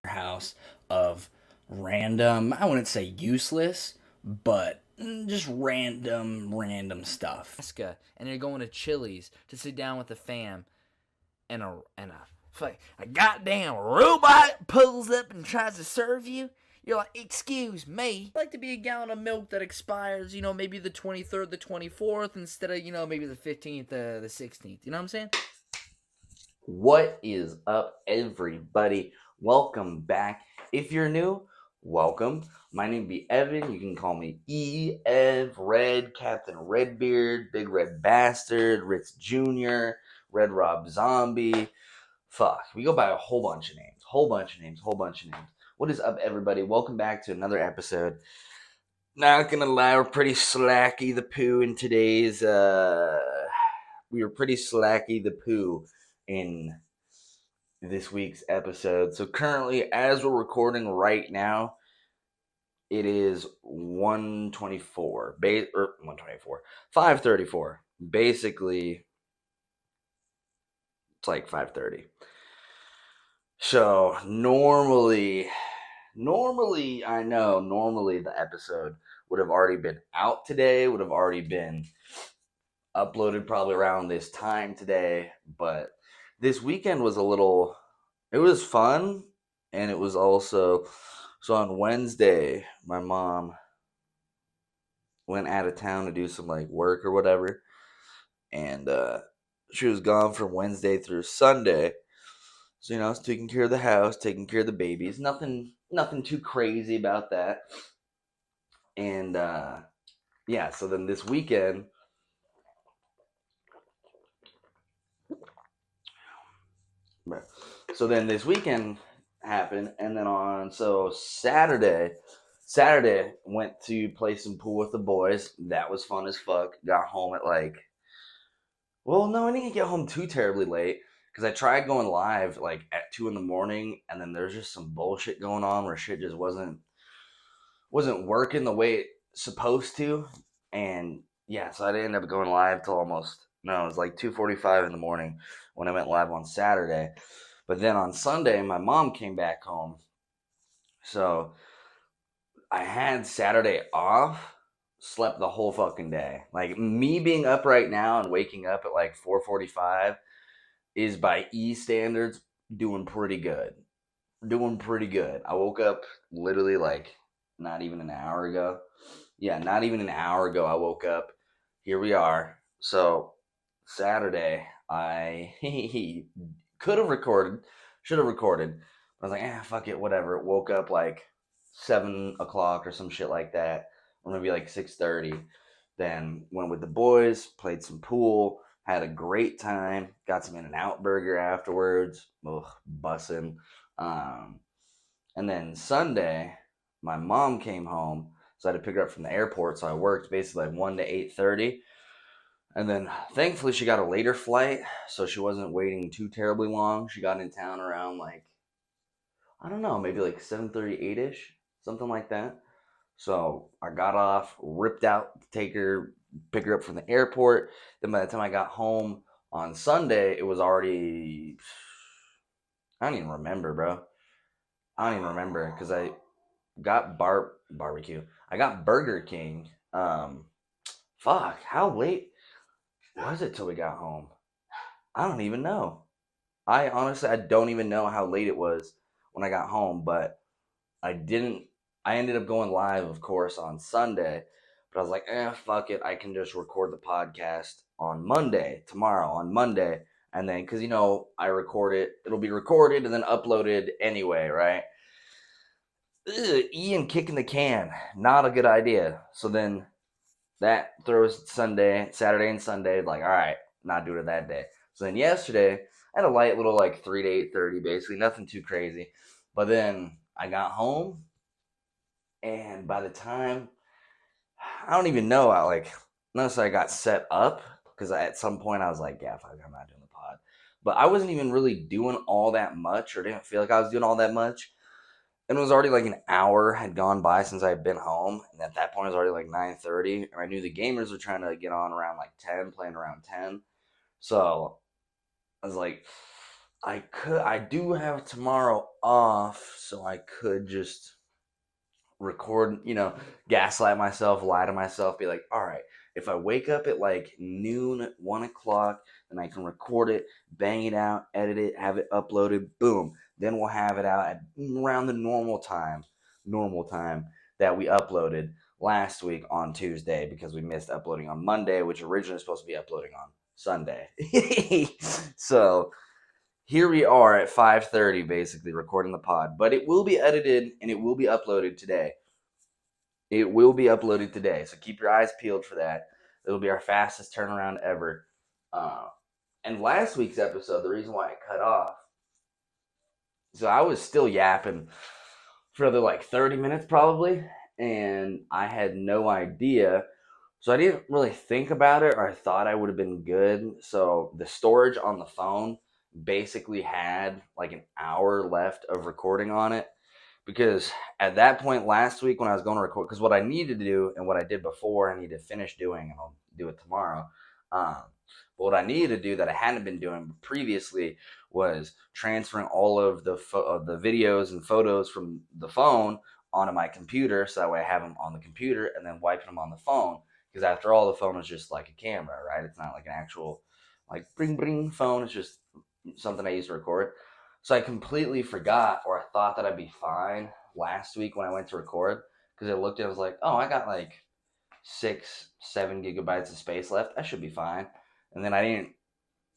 house of random, I wouldn't say useless, but just random stuff. Alaska, and you're going to Chili's to sit down with the fam, and a goddamn robot pulls up and tries to serve you. You're like, excuse me. I'd like to be a gallon of milk that expires, maybe the 23rd, the 24th, instead of, maybe the 15th, the 16th. You know what I'm saying? What is up, everybody? Welcome back. If you're new, welcome. My name be Evan. You can call me Ev, Red, Captain Redbeard, Big Red Bastard, Ritz Jr., Red Rob Zombie. Fuck, we go by a whole bunch of names. What is up, everybody? Welcome back to another episode. Not gonna lie, we're pretty slacky the poo in today's, we were pretty slacky the poo in this week's episode. So currently, as we're recording right now, it is 124, 5:34. Basically, it's like 5:30. So normally the episode would have already been out today, would have already been uploaded probably around this time today, but this weekend was it was fun, and it was also, so on Wednesday, my mom went out of town to do some like work or whatever, and she was gone from Wednesday through Sunday. So I was taking care of the house, taking care of the babies. Nothing too crazy about that. And yeah, so then this weekend, happened, and then Saturday went to play some pool with the boys. That was fun as fuck. Got home at well, no, I didn't get home too terribly late because I tried going live like at 2 in the morning, and then there's just some bullshit going on where shit just wasn't working the way it's supposed to, and yeah, so I didn't end up going live till almost, no, it was like 2:45 in the morning when I went live on Saturday. But then on Sunday, my mom came back home, so I had Saturday off, slept the whole fucking day. Like, me being up right now and waking up at like 4:45 is, by E standards, doing pretty good. Doing pretty good. I woke up literally like not even an hour ago. Yeah, not even an hour ago I woke up. Here we are. So Saturday, I could have recorded, should have recorded. I was like, fuck it, whatever. Woke up like 7 o'clock or some shit like that, or maybe like 6:30. Then went with the boys, played some pool, had a great time. Got some In-N-Out burger afterwards. Ugh, bussin'. Um, and then Sunday, my mom came home, so I had to pick her up from the airport. So I worked basically like 1 to 8:30. And then thankfully she got a later flight, so she wasn't waiting too terribly long. She got in town around like, I don't know, maybe like 7:38ish, something like that. So I got off, ripped out to pick her up from the airport. Then by the time I got home on Sunday, it was already, I don't even remember, bro. I don't even remember because I got barbecue. I got Burger King. Fuck, how late was it till we got home? I don't even know. I don't even know how late it was when I got home, but I didn't. I ended up going live, of course, on Sunday, but I was like, fuck it. I can just record the podcast on Monday, tomorrow, on Monday. And then, because, I record it, it'll be recorded and then uploaded anyway, right? Ian kicking the can, not a good idea. So then that throws Saturday and Sunday, like, all right, not doing it that day. So then yesterday, I had a light little like 3 to 8:30, basically, nothing too crazy. But then I got home, and by the time, I don't even know, unless I got set up, because at some point I was like, yeah, fuck, I'm not doing the pod. But I wasn't even really doing all that much, or didn't feel like I was doing all that much. And it was already like an hour had gone by since I had been home, and at that point it was already like 9:30, and I knew the gamers were trying to get on around like 10, playing around 10. So I was like, I do have tomorrow off, so I could just record, gaslight myself, lie to myself, be like, all right, if I wake up at like noon, 1 o'clock, then I can record it, bang it out, edit it, have it uploaded, boom. Then we'll have it out at around the normal time that we uploaded last week on Tuesday because we missed uploading on Monday, which originally was supposed to be uploading on Sunday. So here we are at 5:30 basically recording the pod, but it will be edited and it will be uploaded today. It will be uploaded today, so keep your eyes peeled for that. It'll be our fastest turnaround ever. And last week's episode, the reason why it cut off, so I was still yapping for another like 30 minutes probably, and I had no idea. So I didn't really think about it, or I thought I would have been good. So the storage on the phone basically had like an hour left of recording on it. Because at that point last week when I was going to record, because what I needed to do and what I did before, I need to finish doing, and I'll do it tomorrow. But what I needed to do that I hadn't been doing previously was transferring all of the videos and photos from the phone onto my computer, so that way I have them on the computer, and then wiping them on the phone. Because after all, the phone is just like a camera, right? It's not like an actual like bring bring phone. It's just something I use to record. So I completely forgot, or I thought that I'd be fine last week when I went to record, because I looked at it, I was like, oh, I got like 6-7 gigabytes of space left. I should be fine. And then I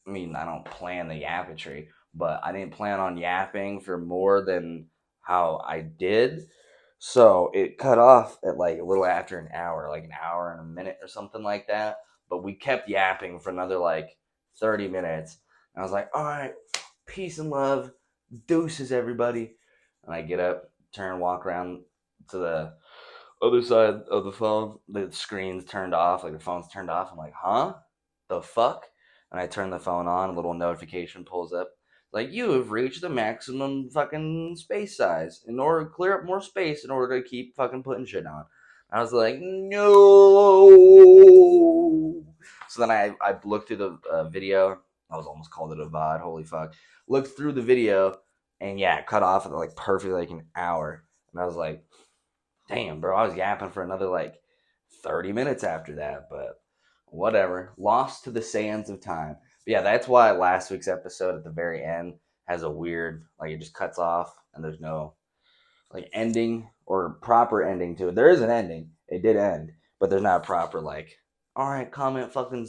don't plan the yappetry, but I didn't plan on yapping for more than how I did. So it cut off at like a little after an hour, like an hour and a minute or something like that. But we kept yapping for another like 30 minutes. And I was like, all right, peace and love, deuces everybody. And I get up, walk around to the other side of the phone. The screen's turned off, like the phone's turned off. I'm like, huh? The fuck? And I turn the phone on, a little notification pulls up. Like, you have reached the maximum fucking space size in order to clear up more space in order to keep fucking putting shit on. I was like, no. So then I looked through the video. I was almost called it a VOD. Holy fuck. Looked through the video, and yeah, it cut off at like perfectly like an hour. And I was like, damn, bro, I was yapping for another like 30 minutes after that. But whatever. Lost to the sands of time. But yeah, that's why last week's episode at the very end has a weird, like it just cuts off and there's no like ending or proper ending to it. There is an ending. It did end, but there's not a proper like, all right, comment fucking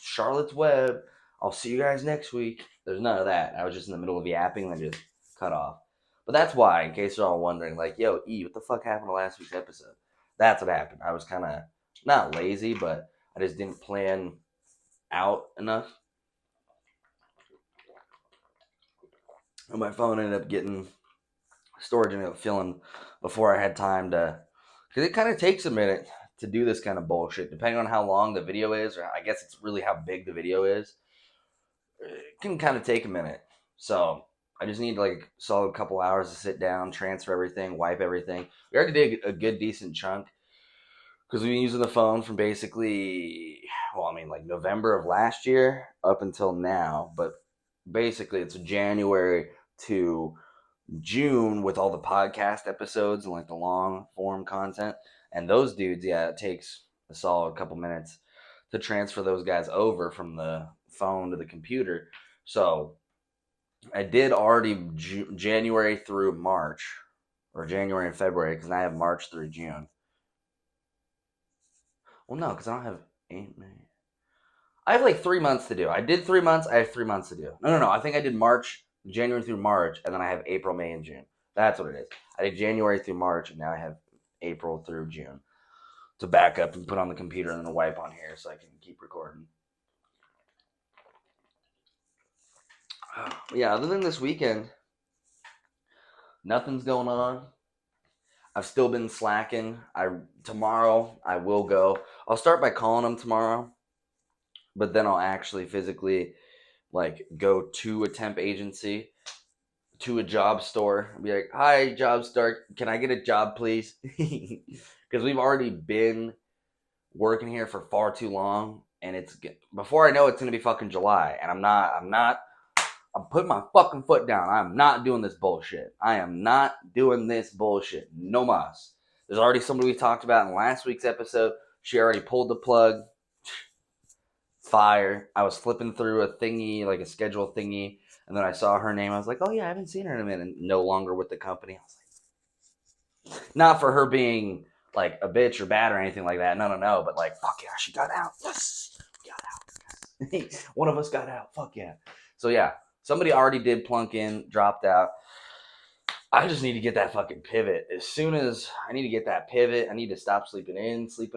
Charlotte's Web. I'll see you guys next week. There's none of that. I was just in the middle of yapping and then just cut off. But that's why, in case you're all wondering, like, yo, E, what the fuck happened to last week's episode? That's what happened. I was kind of not lazy, but I just didn't plan out enough. And my phone ended up getting storage ended up filling before I had time to, because it kind of takes a minute to do this kind of bullshit, depending on how long the video is, or I guess it's really how big the video is. It can kind of take a minute. So I just need like solid couple hours to sit down, transfer everything, wipe everything. We already did a good decent chunk because we've been using the phone from basically, like November of last year up until now. But basically, it's January to June with all the podcast episodes and like the long form content. And those dudes, yeah, it takes a solid couple minutes to transfer those guys over from the phone to the computer. So I did already January through March, or January and February, because I have March through June. Well, no, because I don't have 8, 9. I have like 3 months to do. I did 3 months. I have 3 months to do. No. I think I did January through March, and then I have April, May, and June. That's what it is. I did January through March, and now I have April through June to back up and put on the computer and then wipe on here so I can keep recording. Yeah, other than this weekend, nothing's going on. I've still been slacking. Tomorrow I will go. I'll start by calling them tomorrow, but then I'll actually physically like go to a temp agency, to a job store, and be like, "Hi, job store, can I get a job, please?" Because we've already been working here for far too long, and it's before I know it's gonna be fucking July, and I'm not I'm putting my fucking foot down. I'm not doing this bullshit. I am not doing this bullshit. No mas. There's already somebody we talked about in last week's episode. She already pulled the plug. Fire. I was flipping through a thingy, like a schedule thingy, and then I saw her name. I was like, oh yeah, I haven't seen her in a minute. No longer with the company. I was like, not for her being like a bitch or bad or anything like that. No. But like, fuck yeah, she got out. Yes, we got out. One of us got out. Fuck yeah. So yeah, somebody already did plunk in, dropped out. I just need to get that fucking pivot. As soon as I need to get that pivot, I need to stop sleeping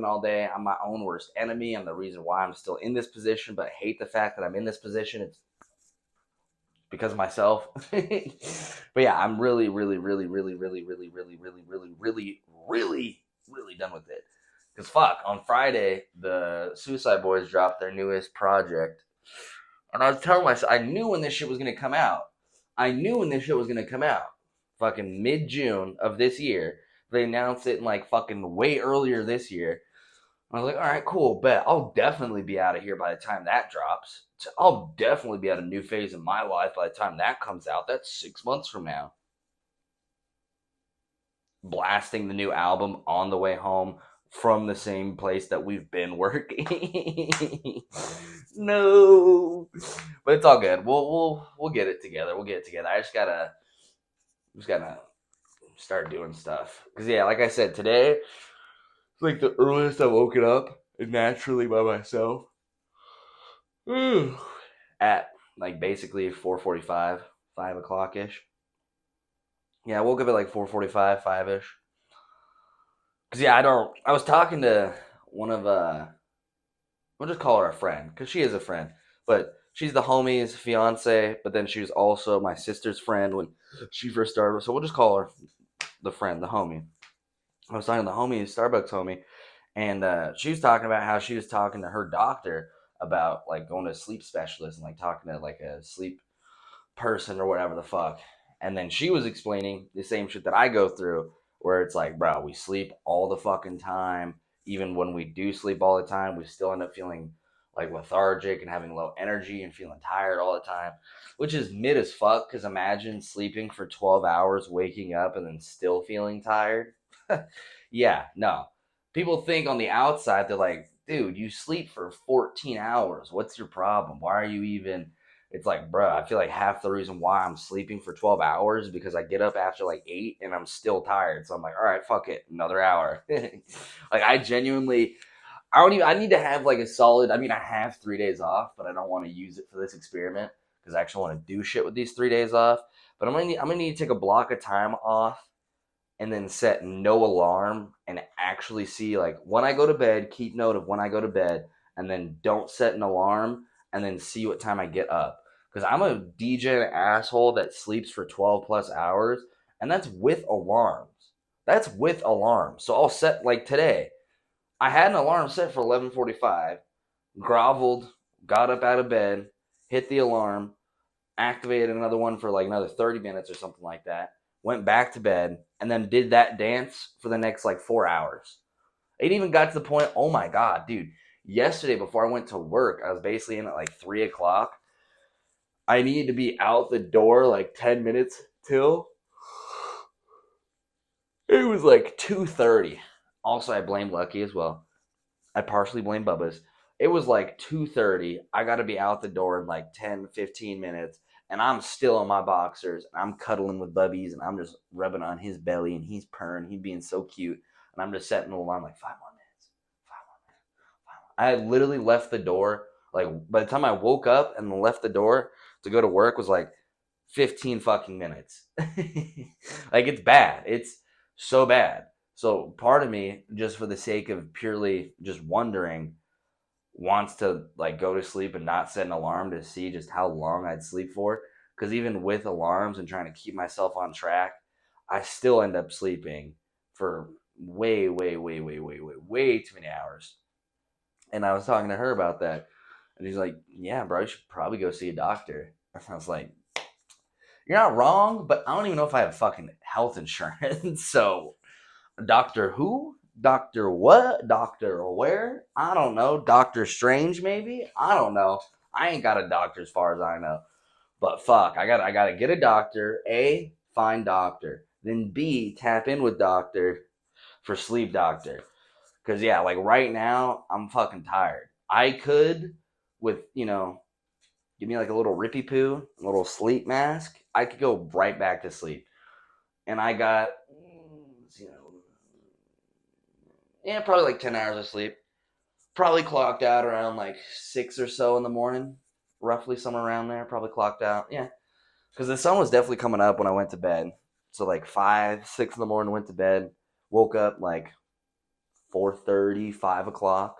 all day. I'm my own worst enemy. I'm the reason why I'm still in this position, but I hate the fact that I'm in this position. It's because of myself. But yeah, I'm really done with it. Because fuck, on Friday, the Suicide Boys dropped their newest project. And I was telling myself, I knew when this shit was going to come out. Fucking mid-June of this year. They announced it in like fucking way earlier this year. I was like, all right, cool, bet. I'll definitely be out of here by the time that drops. I'll definitely be at a new phase in my life by the time that comes out. That's 6 months from now. Blasting the new album on the way home from the same place that we've been working. No. But it's all good. We'll get it together. I just gotta start doing stuff. Because yeah, like I said, today it's like the earliest I've woken up naturally by myself. At like basically 4:45, 5 o'clock ish. Yeah, I woke up at like 4:45, 5 ish. Cause yeah, I was talking to one of we'll just call her a friend, cause she is a friend, but she's the homie's fiance. But then she was also my sister's friend when she first started. So we'll just call her the friend, the homie. I was talking to the homie, Starbucks homie, and she was talking about how she was talking to her doctor about like going to a sleep specialist and like talking to like a sleep person or whatever the fuck. And then she was explaining the same shit that I go through, where it's like, bro, we sleep all the fucking time. Even when we do sleep all the time, we still end up feeling like lethargic and having low energy and feeling tired all the time, which is mid as fuck. Because imagine sleeping for 12 hours, waking up, and then still feeling tired. Yeah, no. People think on the outside, they're like, dude, you sleep for 14 hours. What's your problem? Why are you even... It's like, bro, I feel like half the reason why I'm sleeping for 12 hours is because I get up after like 8 and I'm still tired. So I'm like, all right, fuck it, another hour. Like I genuinely, I need to have like a solid, I mean, I have 3 days off, but I don't want to use it for this experiment because I actually want to do shit with these 3 days off. But I'm gonna need to take a block of time off and then set no alarm and actually see like when I go to bed, keep note of when I go to bed, and then don't set an alarm and then see what time I get up. Because I'm a DJ asshole that sleeps for 12 plus hours, and that's with alarms. So I'll set, like today, I had an alarm set for 11:45, groveled, got up out of bed, hit the alarm, activated another one for like another 30 minutes or something like that, went back to bed, and then did that dance for the next like 4 hours. It even got to the point, oh my God, dude, yesterday before I went to work, I was basically in at like 3 o'clock. I needed to be out the door like 10 minutes till. It was like 2:30. Also, I blame Lucky as well. I partially blame Bubba's. It was like 2:30. I got to be out the door in like 10, 15 minutes. And I'm still in my boxers. And I'm cuddling with Bubbies. And I'm just rubbing on his belly. And he's purring. He's being so cute. And I'm just setting the alarm like 5 more minutes. 5 more minutes. 5 more. I had literally left the door. Like by the time I woke up and left the door to go to work was like 15 fucking minutes. Like it's bad. It's so bad. So part of me, just for the sake of purely just wondering, wants to like go to sleep and not set an alarm to see just how long I'd sleep for. Because even with alarms and trying to keep myself on track, I still end up sleeping for way too many hours. And I was talking to her about that. And he's like, yeah, bro, you should probably go see a doctor. And I was like, you're not wrong, but I don't even know if I have fucking health insurance. So, Doctor who? Doctor what? Doctor where? I don't know. Doctor Strange, maybe? I don't know. I ain't got a doctor as far as I know. But fuck, I gotta get a doctor. A, find doctor. Then B, tap in with doctor for sleep doctor. Cause yeah, like right now, I'm fucking tired. I could, with, give me like a little rippy poo, a little sleep mask, I could go right back to sleep. And I got, yeah, probably like 10 hours of sleep. Probably clocked out around like 6 or so in the morning, roughly somewhere around there. Probably clocked out, yeah. Because the sun was definitely coming up when I went to bed. So like 5, 6 in the morning, went to bed. Woke up like 4:30, 5 o'clock.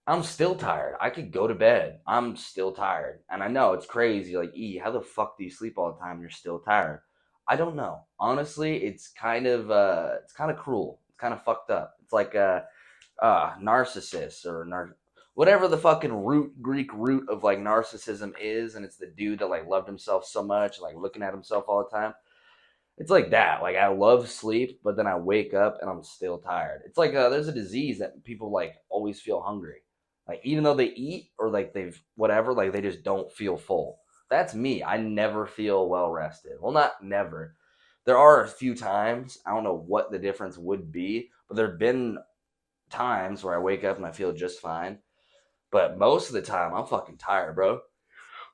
I'm still tired. I could go to bed. I'm still tired. And I know it's crazy. Like, how the fuck do you sleep all the time and you're still tired? I don't know. Honestly, it's kind of cruel. It's kind of fucked up. It's like narcissist or whatever the fucking Greek root of like narcissism is, and it's the dude that like loved himself so much, like looking at himself all the time. It's like that. Like I love sleep, but then I wake up and I'm still tired. It's like there's a disease that people like always feel hungry. Like even though they eat or like they've whatever, like they just don't feel full. That's me. I never feel well rested. Well, not never. There are a few times. I don't know what the difference would be, but there've been times where I wake up and I feel just fine. But most of the time, I'm fucking tired, bro.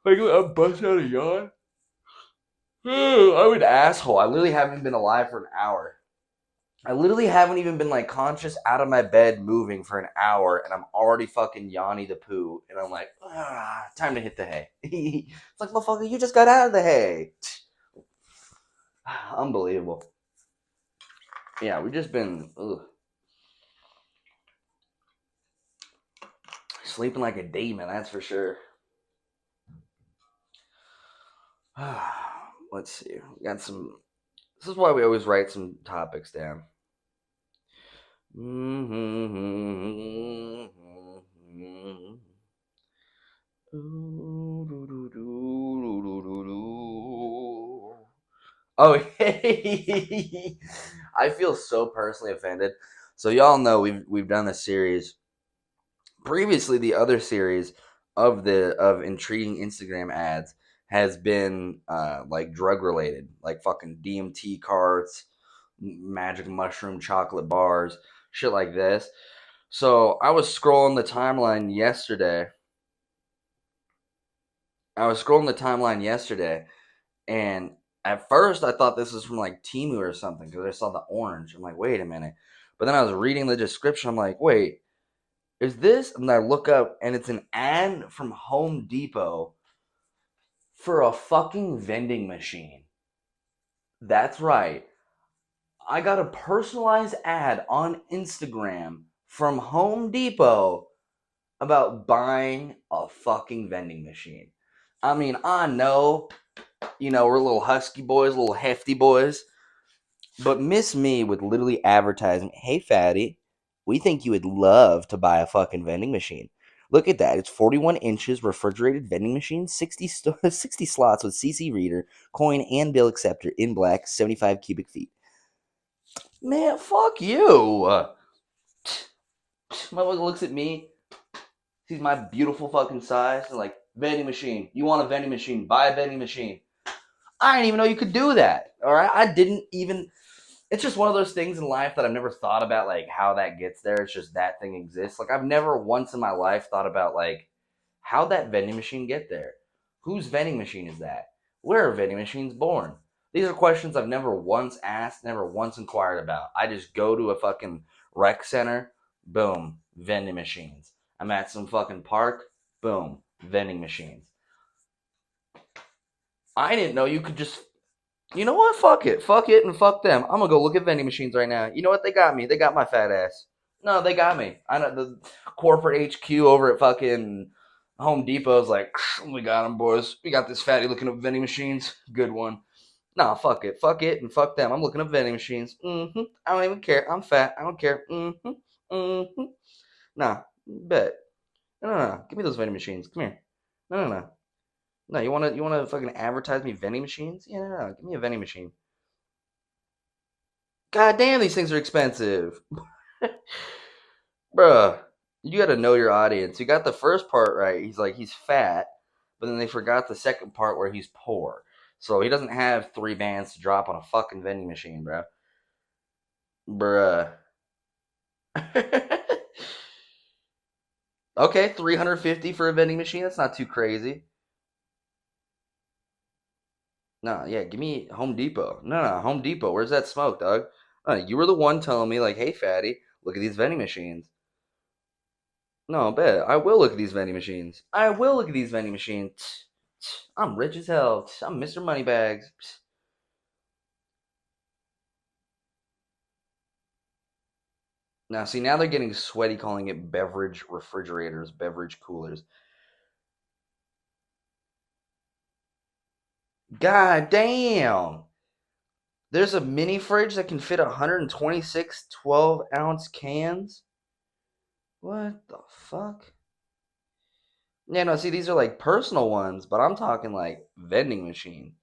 Like I'm busting out a yawn. I'm an asshole. I literally haven't been alive for an hour. I literally haven't even been like conscious out of my bed moving for an hour, and I'm already fucking yawny the poo, and I'm like, time to hit the hay. It's like, motherfucker, you just got out of the hay. Unbelievable. Yeah, we've just been sleeping like a demon, that's for sure. Let's see. We got some. This is why we always write some topics down. Oh, hey. I feel so personally offended. So y'all know we've done this series previously. The other series of intriguing Instagram ads has been like drug related, like fucking DMT carts, magic mushroom chocolate bars, shit like this. So I was scrolling the timeline yesterday. And at first I thought this was from like Temu or something because I saw the orange. I'm like, wait a minute. But then I was reading the description. I'm like, wait, is this? And I look up and it's an ad from Home Depot for a fucking vending machine. That's right. I got a personalized ad on Instagram from Home Depot about buying a fucking vending machine. I mean, I know, we're little husky boys, little hefty boys, but Miss Me would literally advertising, hey, fatty, we think you would love to buy a fucking vending machine. Look at that. It's 41 inches refrigerated vending machine, 60 slots with CC reader, coin, and bill acceptor in black, 75 cubic feet. Man, fuck you. Motherfucker looks at me, sees my beautiful fucking size, and like, vending machine. You want a vending machine? Buy a vending machine. I didn't even know you could do that. All right, I didn't even. It's just one of those things in life that I've never thought about, like how that gets there. It's just that thing exists. Like I've never once in my life thought about like how'd that vending machine get there? Whose vending machine is that? Where are vending machines born? These are questions I've never once asked, never once inquired about. I just go to a fucking rec center, boom, vending machines. I'm at some fucking park, boom, vending machines. I didn't know you could just. You know what? Fuck it. Fuck it and fuck them. I'm gonna go look at vending machines right now. You know what? They got me. They got my fat ass. No, they got me. I know the corporate HQ over at fucking Home Depot is like, we got them, boys. We got this fatty looking up vending machines. Good one. Nah, fuck it. Fuck it and fuck them. I'm looking up vending machines. I don't even care. I'm fat. I don't care. Nah, bet. No. Give me those vending machines. Come here. No. No, you wanna fucking advertise me vending machines? Yeah, no. Give me a vending machine. God damn, these things are expensive. Bruh, you gotta know your audience. You got the first part right. He's fat. but then they forgot the second part where he's poor. So he doesn't have 3 bands to drop on a fucking vending machine, bro. Bruh. Okay, 350 for a vending machine. That's not too crazy. No, yeah, give me Home Depot. No, Home Depot. Where's that smoke, dog? You were the one telling me, like, hey, fatty, look at these vending machines. No, bet. I will look at these vending machines. I will look at these vending machines. I'm rich as hell. I'm Mr. Moneybags. Now, see, now they're getting sweaty calling it beverage refrigerators, beverage coolers. God damn. There's a mini fridge that can fit 126 12-ounce cans? What the fuck? Yeah, no, see, these are like personal ones, but I'm talking like vending machine.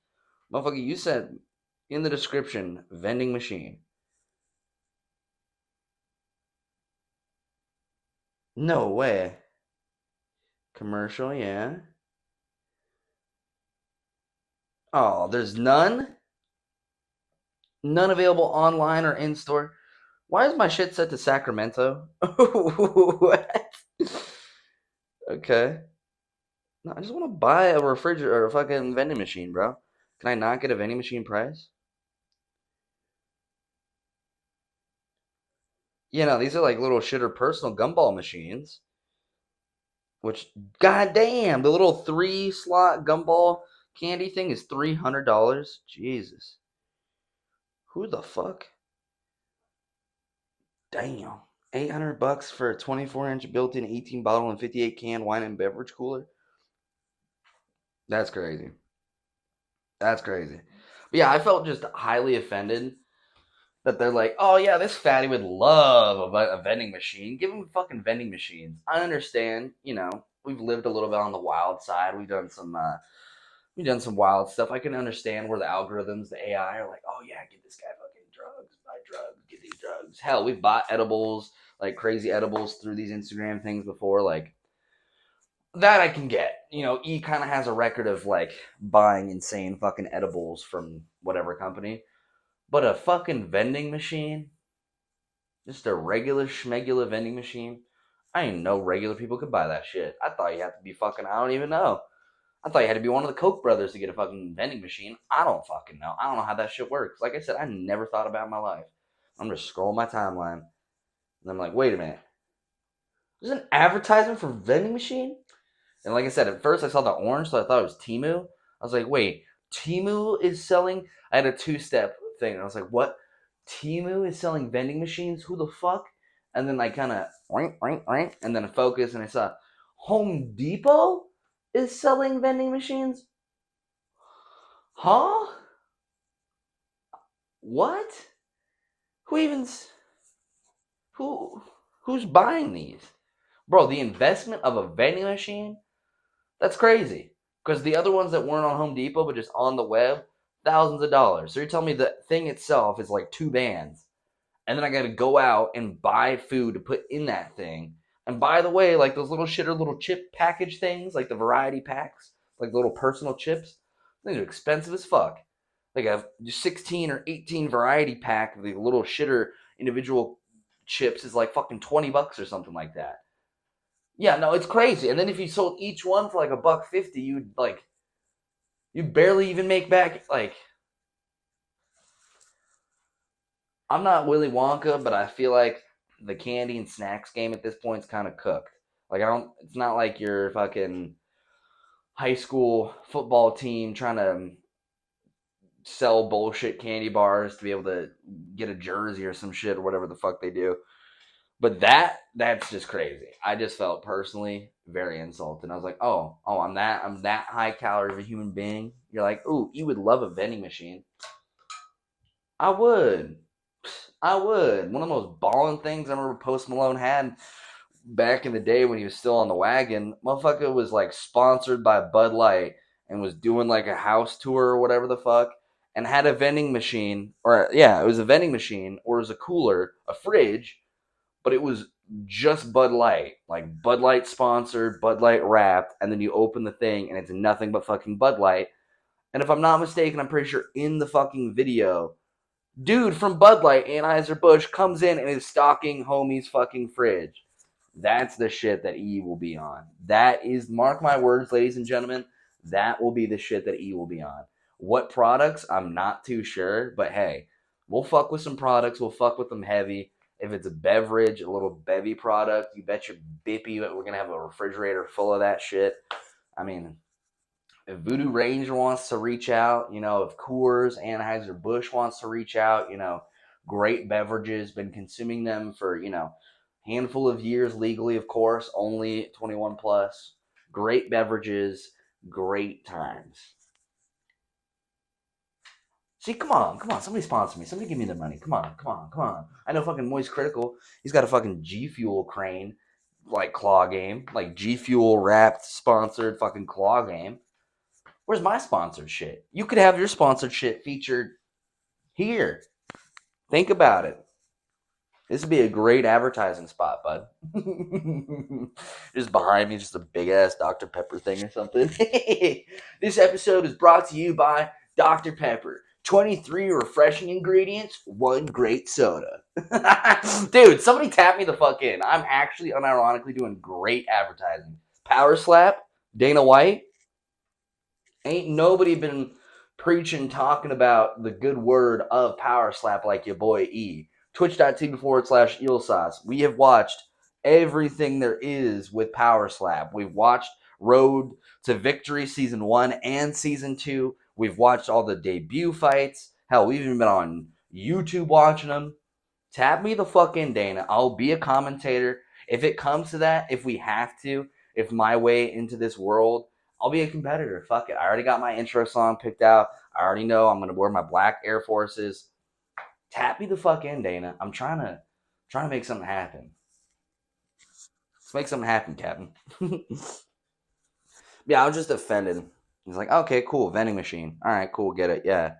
Motherfucker, you said in the description, vending machine. No way. Commercial, yeah. Oh, there's none? None available online or in store? Why is my shit set to Sacramento? What? Okay. No, I just want to buy a refrigerator or a fucking vending machine, bro. Can I not get a vending machine price? Yeah, no, these are like little shitter personal gumball machines. Which, goddamn, the little 3-slot gumball candy thing is $300. Jesus. Who the fuck? Damn. $800 for a 24-inch built-in 18 bottle and 58 can wine and beverage cooler? That's crazy. That's crazy. But yeah, I felt just highly offended that they're like, oh yeah, this fatty would love a vending machine. Give him fucking vending machines. I understand, we've lived a little bit on the wild side. We've done some wild stuff. I can understand where the algorithms, the AI are like, oh yeah, give this guy fucking drugs, buy drugs, get these drugs. Hell, we've bought edibles, like crazy edibles through these Instagram things before. Like, that I can get. E kind of has a record of like buying insane fucking edibles from whatever company. But a fucking vending machine, just a regular schmegula vending machine, I didn't know regular people could buy that shit. I thought you had to be fucking, I don't even know. I thought you had to be one of the Koch brothers to get a fucking vending machine. I don't fucking know. I don't know how that shit works. Like I said, I never thought about it in my life. I'm just scrolling my timeline, and I'm like, wait a minute. There's an advertisement for vending machine? And like I said, at first I saw the orange, so I thought it was Temu. I was like, wait, Temu is selling? I had a 2-step thing. And I was like, what? Temu is selling vending machines? Who the fuck? And then I kind of, and then I focused and I saw Home Depot is selling vending machines? Huh? What? Who even's who's buying these? Bro, the investment of a vending machine? That's crazy. Because the other ones that weren't on Home Depot but just on the web, thousands of dollars. So you're telling me the thing itself is like 2 bands. And then I gotta go out and buy food to put in that thing. And by the way, like those little shitter little chip package things, like the variety packs, like little personal chips, these are expensive as fuck. Like a 16 or 18 variety pack of the little shitter individual chips is like fucking $20 or something like that. Yeah, no, it's crazy. And then if you sold each one for like $1.50, you'd barely even make back. Like, I'm not Willy Wonka, but I feel like the candy and snacks game at this point is kind of cooked. Like, it's not like your fucking high school football team trying to sell bullshit candy bars to be able to get a jersey or some shit or whatever the fuck they do. But that's just crazy. I just felt personally very insulted. I was like, oh, I'm that high calorie of a human being. You're like, ooh, you would love a vending machine. I would. One of the most balling things I remember Post Malone had back in the day when he was still on the wagon, motherfucker was like sponsored by Bud Light and was doing like a house tour or whatever the fuck and had a vending machine, or yeah, it was a vending machine or it was a cooler, a fridge, but it was just Bud Light, like Bud Light sponsored, Bud Light wrapped, and then you open the thing and it's nothing but fucking Bud Light. And if I'm not mistaken, I'm pretty sure in the fucking video, dude from Bud Light, Anheuser-Busch, comes in and is stocking homie's fucking fridge. That's the shit that E will be on. That is, mark my words, ladies and gentlemen, that will be the shit that E will be on. What products? I'm not too sure, but hey, we'll fuck with some products. We'll fuck with them heavy. If it's a beverage, a little bevy product, you bet your bippy that we're going to have a refrigerator full of that shit. I mean, if Voodoo Ranger wants to reach out, if Coors, Anheuser-Busch wants to reach out, great beverages, been consuming them for, handful of years legally, of course, only 21 plus. Great beverages, great times. See, come on. Somebody sponsor me. Somebody give me the money. Come on. I know fucking Moist Critical. He's got a fucking G Fuel crane, like claw game, like G Fuel wrapped sponsored fucking claw game. Where's my sponsored shit? You could have your sponsored shit featured here. Think about it. This would be a great advertising spot, bud. Just behind me, just a big ass Dr. Pepper thing or something. This episode is brought to you by Dr. Pepper. 23 refreshing ingredients, 1 great soda. Dude, somebody tap me the fuck in. I'm actually unironically doing great advertising. Power Slap, Dana White. Ain't nobody been preaching, talking about the good word of Power Slap like your boy E. Twitch.tv/EelSauce. We have watched everything there is with Power Slap. We've watched Road to Victory Season 1 and Season 2. We've watched all the debut fights. Hell, we've even been on YouTube watching them. Tap me the fuck in, Dana. I'll be a commentator. If it comes to that, if we have to, if my way into this world, I'll be a competitor. Fuck it. I already got my intro song picked out. I already know I'm going to wear my black Air Forces. Tap me the fuck in, Dana. I'm trying to make something happen. Let's make something happen, Captain. Yeah, I was just offended. He's like, okay, cool, vending machine. All right, cool, get it. Yeah.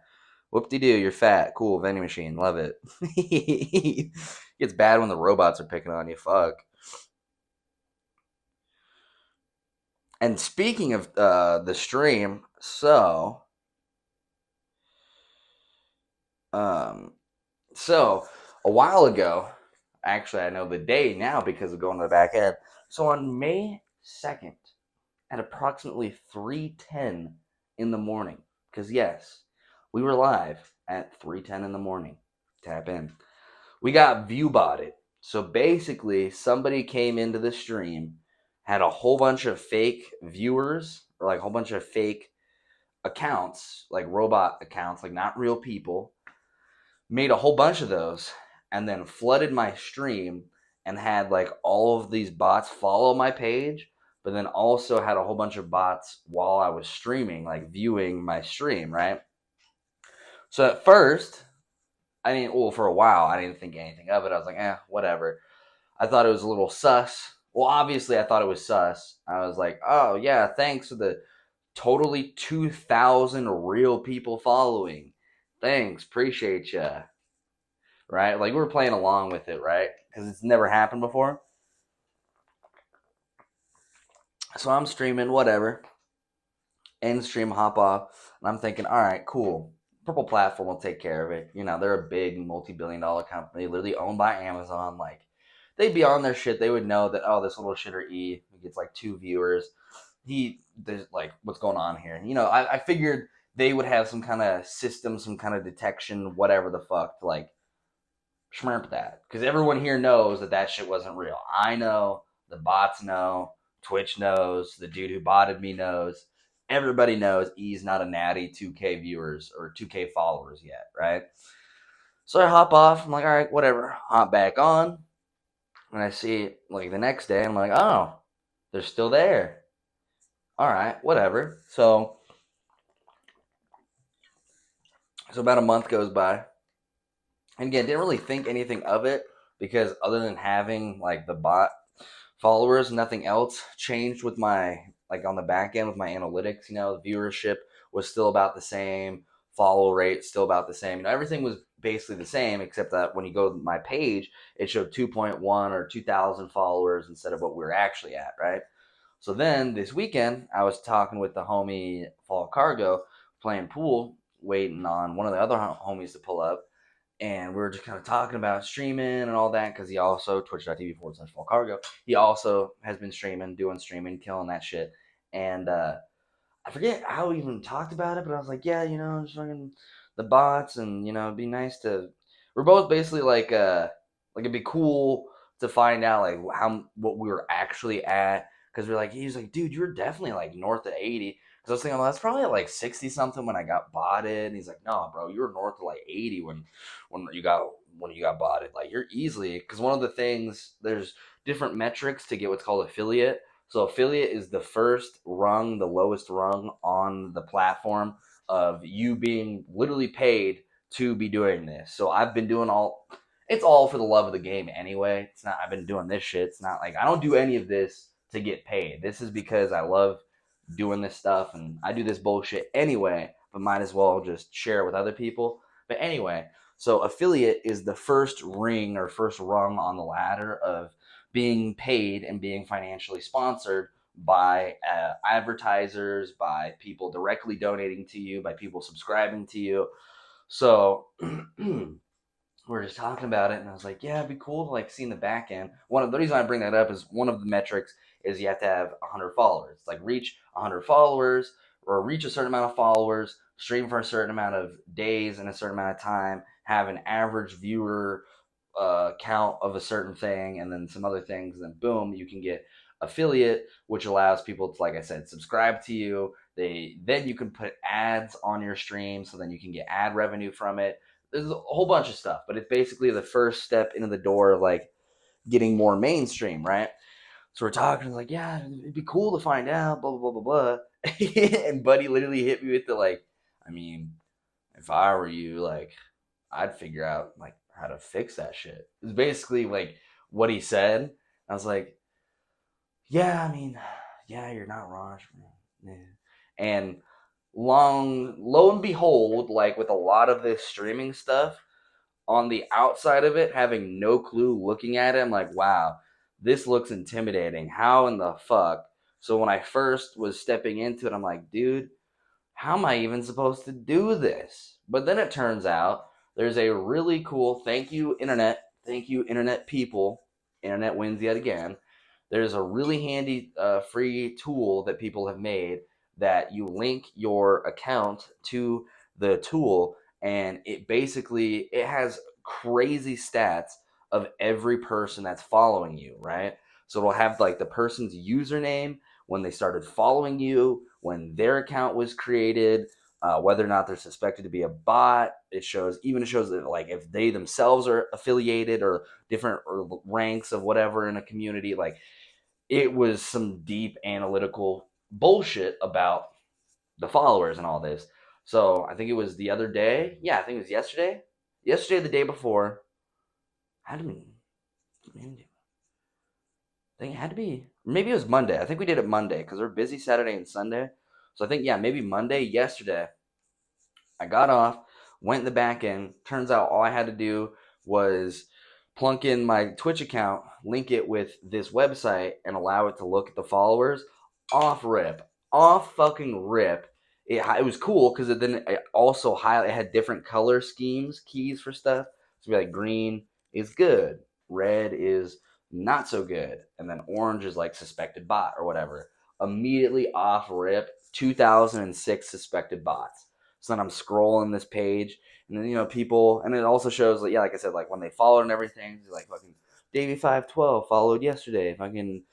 Whoop-de-doo, you're fat. Cool, vending machine. Love it. It's bad when the robots are picking on you. Fuck. And speaking of the stream, so a while ago, actually I know the day now because of going to the back end. So on May 2nd, at approximately 3:10 in the morning, because yes, we were live at 3:10 in the morning. Tap in. We got view botted. So basically, somebody came into the stream, had a whole bunch of fake viewers, or like a whole bunch of fake accounts, like robot accounts, like not real people, made a whole bunch of those, and then flooded my stream and had like all of these bots follow my page, but then also had a whole bunch of bots while I was streaming, like viewing my stream, right? So at first, for a while, I didn't think anything of it. I was like, whatever. I thought it was a little sus. Well, obviously, I thought it was sus. I was like, oh, yeah, thanks for the totally 2,000 real people following. Thanks, appreciate ya. Right? Like, we were playing along with it, right? Because it's never happened before. So I'm streaming, whatever. End stream, hop off. And I'm thinking, all right, cool. Purple Platform will take care of it. They're a big multi-billion-dollar company, literally owned by Amazon. Like, they'd be on their shit. They would know that, this little shitter E gets like 2 viewers. There's like, what's going on here? I figured they would have some kind of system, some kind of detection, whatever the fuck, to like shmurp that. Because everyone here knows that shit wasn't real. I know, the bots know, Twitch knows, the dude who botted me knows. Everybody knows E's not a natty 2K viewers or 2K followers yet, right? So I hop off. I'm like, all right, whatever. Hop back on. And I see, like, the next day, I'm like, oh, they're still there. All right, whatever. So about a month goes by. And again, didn't really think anything of it because other than having, like, the bot followers, nothing else changed with my, like, on the back end with my analytics. The viewership was still about the same, follow rate still about the same. Everything was basically the same, except that when you go to my page, it showed 2.1 or 2,000 followers instead of what we were actually at, right? So then this weekend, I was talking with the homie Fall Cargo, playing pool, waiting on one of the other homies to pull up. And we were just kind of talking about streaming and all that because he also, twitch.tv/Fall Cargo, he also has been doing streaming, killing that shit. And I forget how we even talked about it, but I was like, yeah, just fucking the bots, and it'd be nice to. We're both basically like it'd be cool to find out like what we were actually at, because he's like, dude, you're definitely like north of 80. Because I was thinking, well, that's probably at like 60 something when I got botted, and he's like, no, bro, you were north of like 80 when you got botted. Like you're easily, because one of the things, there's different metrics to get what's called affiliate. So affiliate is the first rung, the lowest rung on the platform of you being literally paid to be doing this. So I've been doing it's all for the love of the game anyway. It's not, I've been doing this shit. It's not like I don't do any of this to get paid. This is because I love doing this stuff, and I do this bullshit anyway, but might as well just share it with other people. But anyway, so affiliate is the first ring or first rung on the ladder of being paid and being financially sponsored by advertisers, by people directly donating to you, by people subscribing to you. So we're just talking about it, and I was like, yeah, it'd be cool to like see in the back end. One of the reason I bring that up is one of the metrics is you have to have 100 followers. It's like reach 100 followers or reach a certain amount of followers, stream for a certain amount of days in a certain amount of time, have an average viewer count of a certain thing, and then some other things, and then boom, you can get affiliate, which allows people to, like I said, subscribe to you. Then you can put ads on your stream, so then you can get ad revenue from it. There's a whole bunch of stuff, but it's basically the first step into the door of like getting more mainstream, right? So we're talking like, yeah, it'd be cool to find out, blah blah blah blah blah. And Buddy literally hit me with the like, I mean, if I were you, like, I'd figure out like how to fix that shit. It's basically like what he said. I was like, yeah, I mean, yeah, you're not wrong. Yeah. And lo and behold, like with a lot of this streaming stuff, on the outside of it, having no clue, looking at it, I'm like, wow, this looks intimidating. How in the fuck? So when I first was stepping into it, I'm like, dude, how am I even supposed to do this? But then it turns out there's a really cool, thank you, internet people. Internet wins yet again. There's a really handy free tool that people have made that you link your account to the tool, and it has crazy stats of every person that's following you, right? So it'll have like the person's username, when they started following you, when their account was created, whether or not they're suspected to be a bot. It shows that like if they themselves are affiliated or different or ranks of whatever in a community. Like it was some deep analytical bullshit about the followers and all this. So I think it was the other day. Yeah, I think it was yesterday. Yesterday, the day before. How did we? I think it had to be. Maybe it was Monday. I think we did it Monday because we're busy Saturday and Sunday. So I think, yeah, maybe Monday, yesterday. I got off, went in the back end. Turns out all I had to do was plunk in my Twitch account, link it with this website, and allow it to look at the followers. Off fucking rip. It was cool because it also it had different color keys for stuff. So like green is good, red is not so good, and then orange is like suspected bot or whatever. Immediately off rip, 2006 suspected bots. So then I'm scrolling this page, and then people, and it also shows like, yeah, like I said, like when they followed and everything, like fucking Davey512 followed yesterday, fucking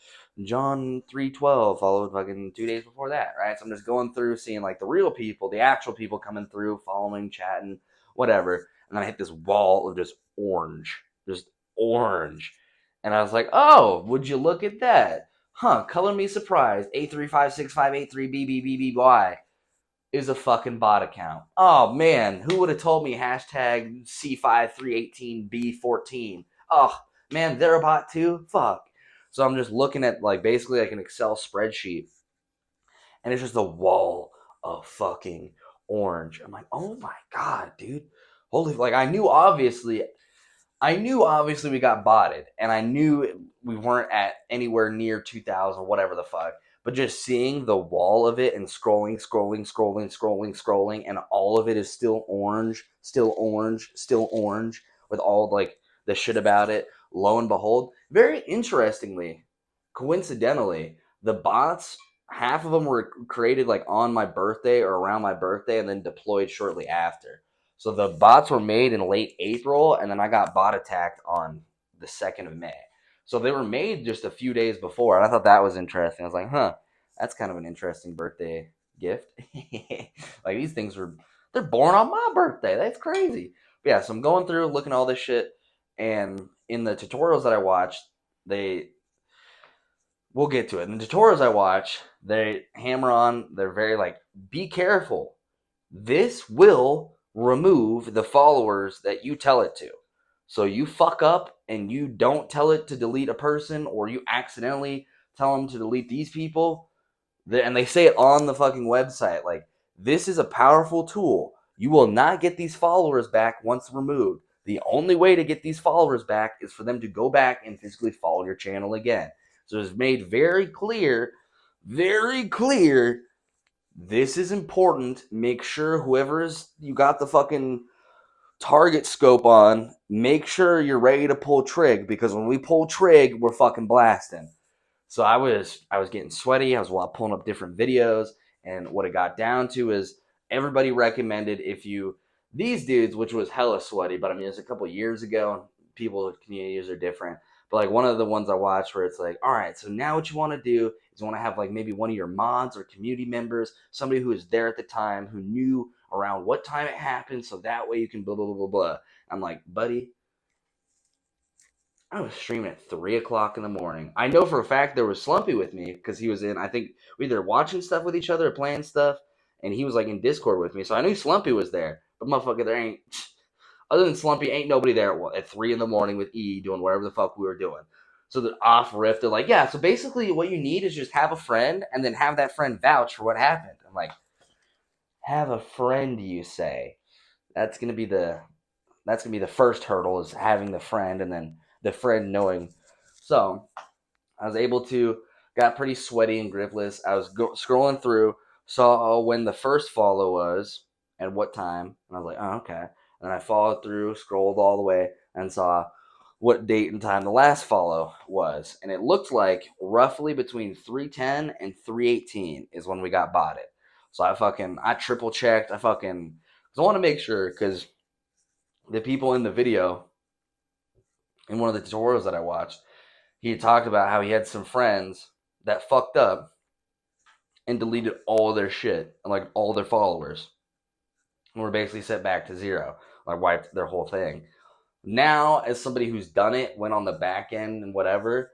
John312 followed fucking 2 days before that, right? So I'm just going through, seeing like the real people, the actual people coming through, following, chatting, whatever, and then I hit this wall of just orange, and I was like, oh, would you look at that? Huh, color me surprised. 8356583BBBBY is a fucking bot account. Oh man, who would have told me hashtag C5318B14? Oh man, they're a bot too? Fuck. So I'm just looking at like basically like an Excel spreadsheet, and it's just a wall of fucking orange. I'm like, oh my god, dude, holy, like I knew obviously we got botted, and I knew we weren't at anywhere near 2,000, whatever the fuck. But just seeing the wall of it and scrolling, and all of it is still orange, with all like the shit about it. Lo and behold, very interestingly, coincidentally, the bots, half of them were created like on my birthday or around my birthday, and then deployed shortly after. So the bots were made in late April, and then I got bot attacked on the 2nd of May. So they were made just a few days before, and I thought that was interesting. I was like, huh, that's kind of an interesting birthday gift. Like these things they're born on my birthday. That's crazy. But yeah, so I'm going through looking at all this shit, and in the tutorials that I watched, we'll get to it. In the tutorials I watch, they hammer on, they're very like, be careful. This will remove the followers that you tell it to. So you fuck up and you don't tell it to delete a person, or you accidentally tell them to delete these people, and they say it on the fucking website, like, this is a powerful tool. You will not get these followers back once removed. The only way to get these followers back is for them to go back and physically follow your channel again. So it's made very clear, this is important. Make sure whoever's you got the fucking target scope on, make sure you're ready to pull trig, because when we pull trig, we're fucking blasting. So I was getting sweaty. I was pulling up different videos, and what it got down to is everybody recommended these dudes, which was hella sweaty, but I mean it's a couple years ago. People communities are different. But like one of the ones I watched where it's like, all right, so now what you want to do is you want to have like maybe one of your mods or community members, somebody who was there at the time, who knew around what time it happened, so that way you can blah, blah, blah, blah, blah. I'm like, buddy, I was streaming at 3 o'clock in the morning. I know for a fact there was Slumpy with me because he was in, I think, we either watching stuff with each other or playing stuff, and he was like in Discord with me. So I knew Slumpy was there. But motherfucker, there ain't, other than Slumpy, ain't nobody there at 3 in the morning with E doing whatever the fuck we were doing. So the off rip, they're like, yeah, so basically what you need is just have a friend and then have that friend vouch for what happened. I'm like, have a friend, you say? That's gonna be the first hurdle, is having the friend, and then the friend knowing. So I was able to, got pretty sweaty and gripless. I was scrolling through, saw when the first follow was and what time, and I was like, oh, okay. And I followed through, scrolled all the way, and saw what date and time the last follow was. And it looked like roughly between 3:10 and 3:18 is when we got botted. So I triple checked. Because I want to make sure, because the people in the video, in one of the tutorials that I watched, he had talked about how he had some friends that fucked up and deleted all their shit and like all their followers, and were basically set back to zero, like wiped their whole thing. Now, as somebody who's done it, went on the back end and whatever,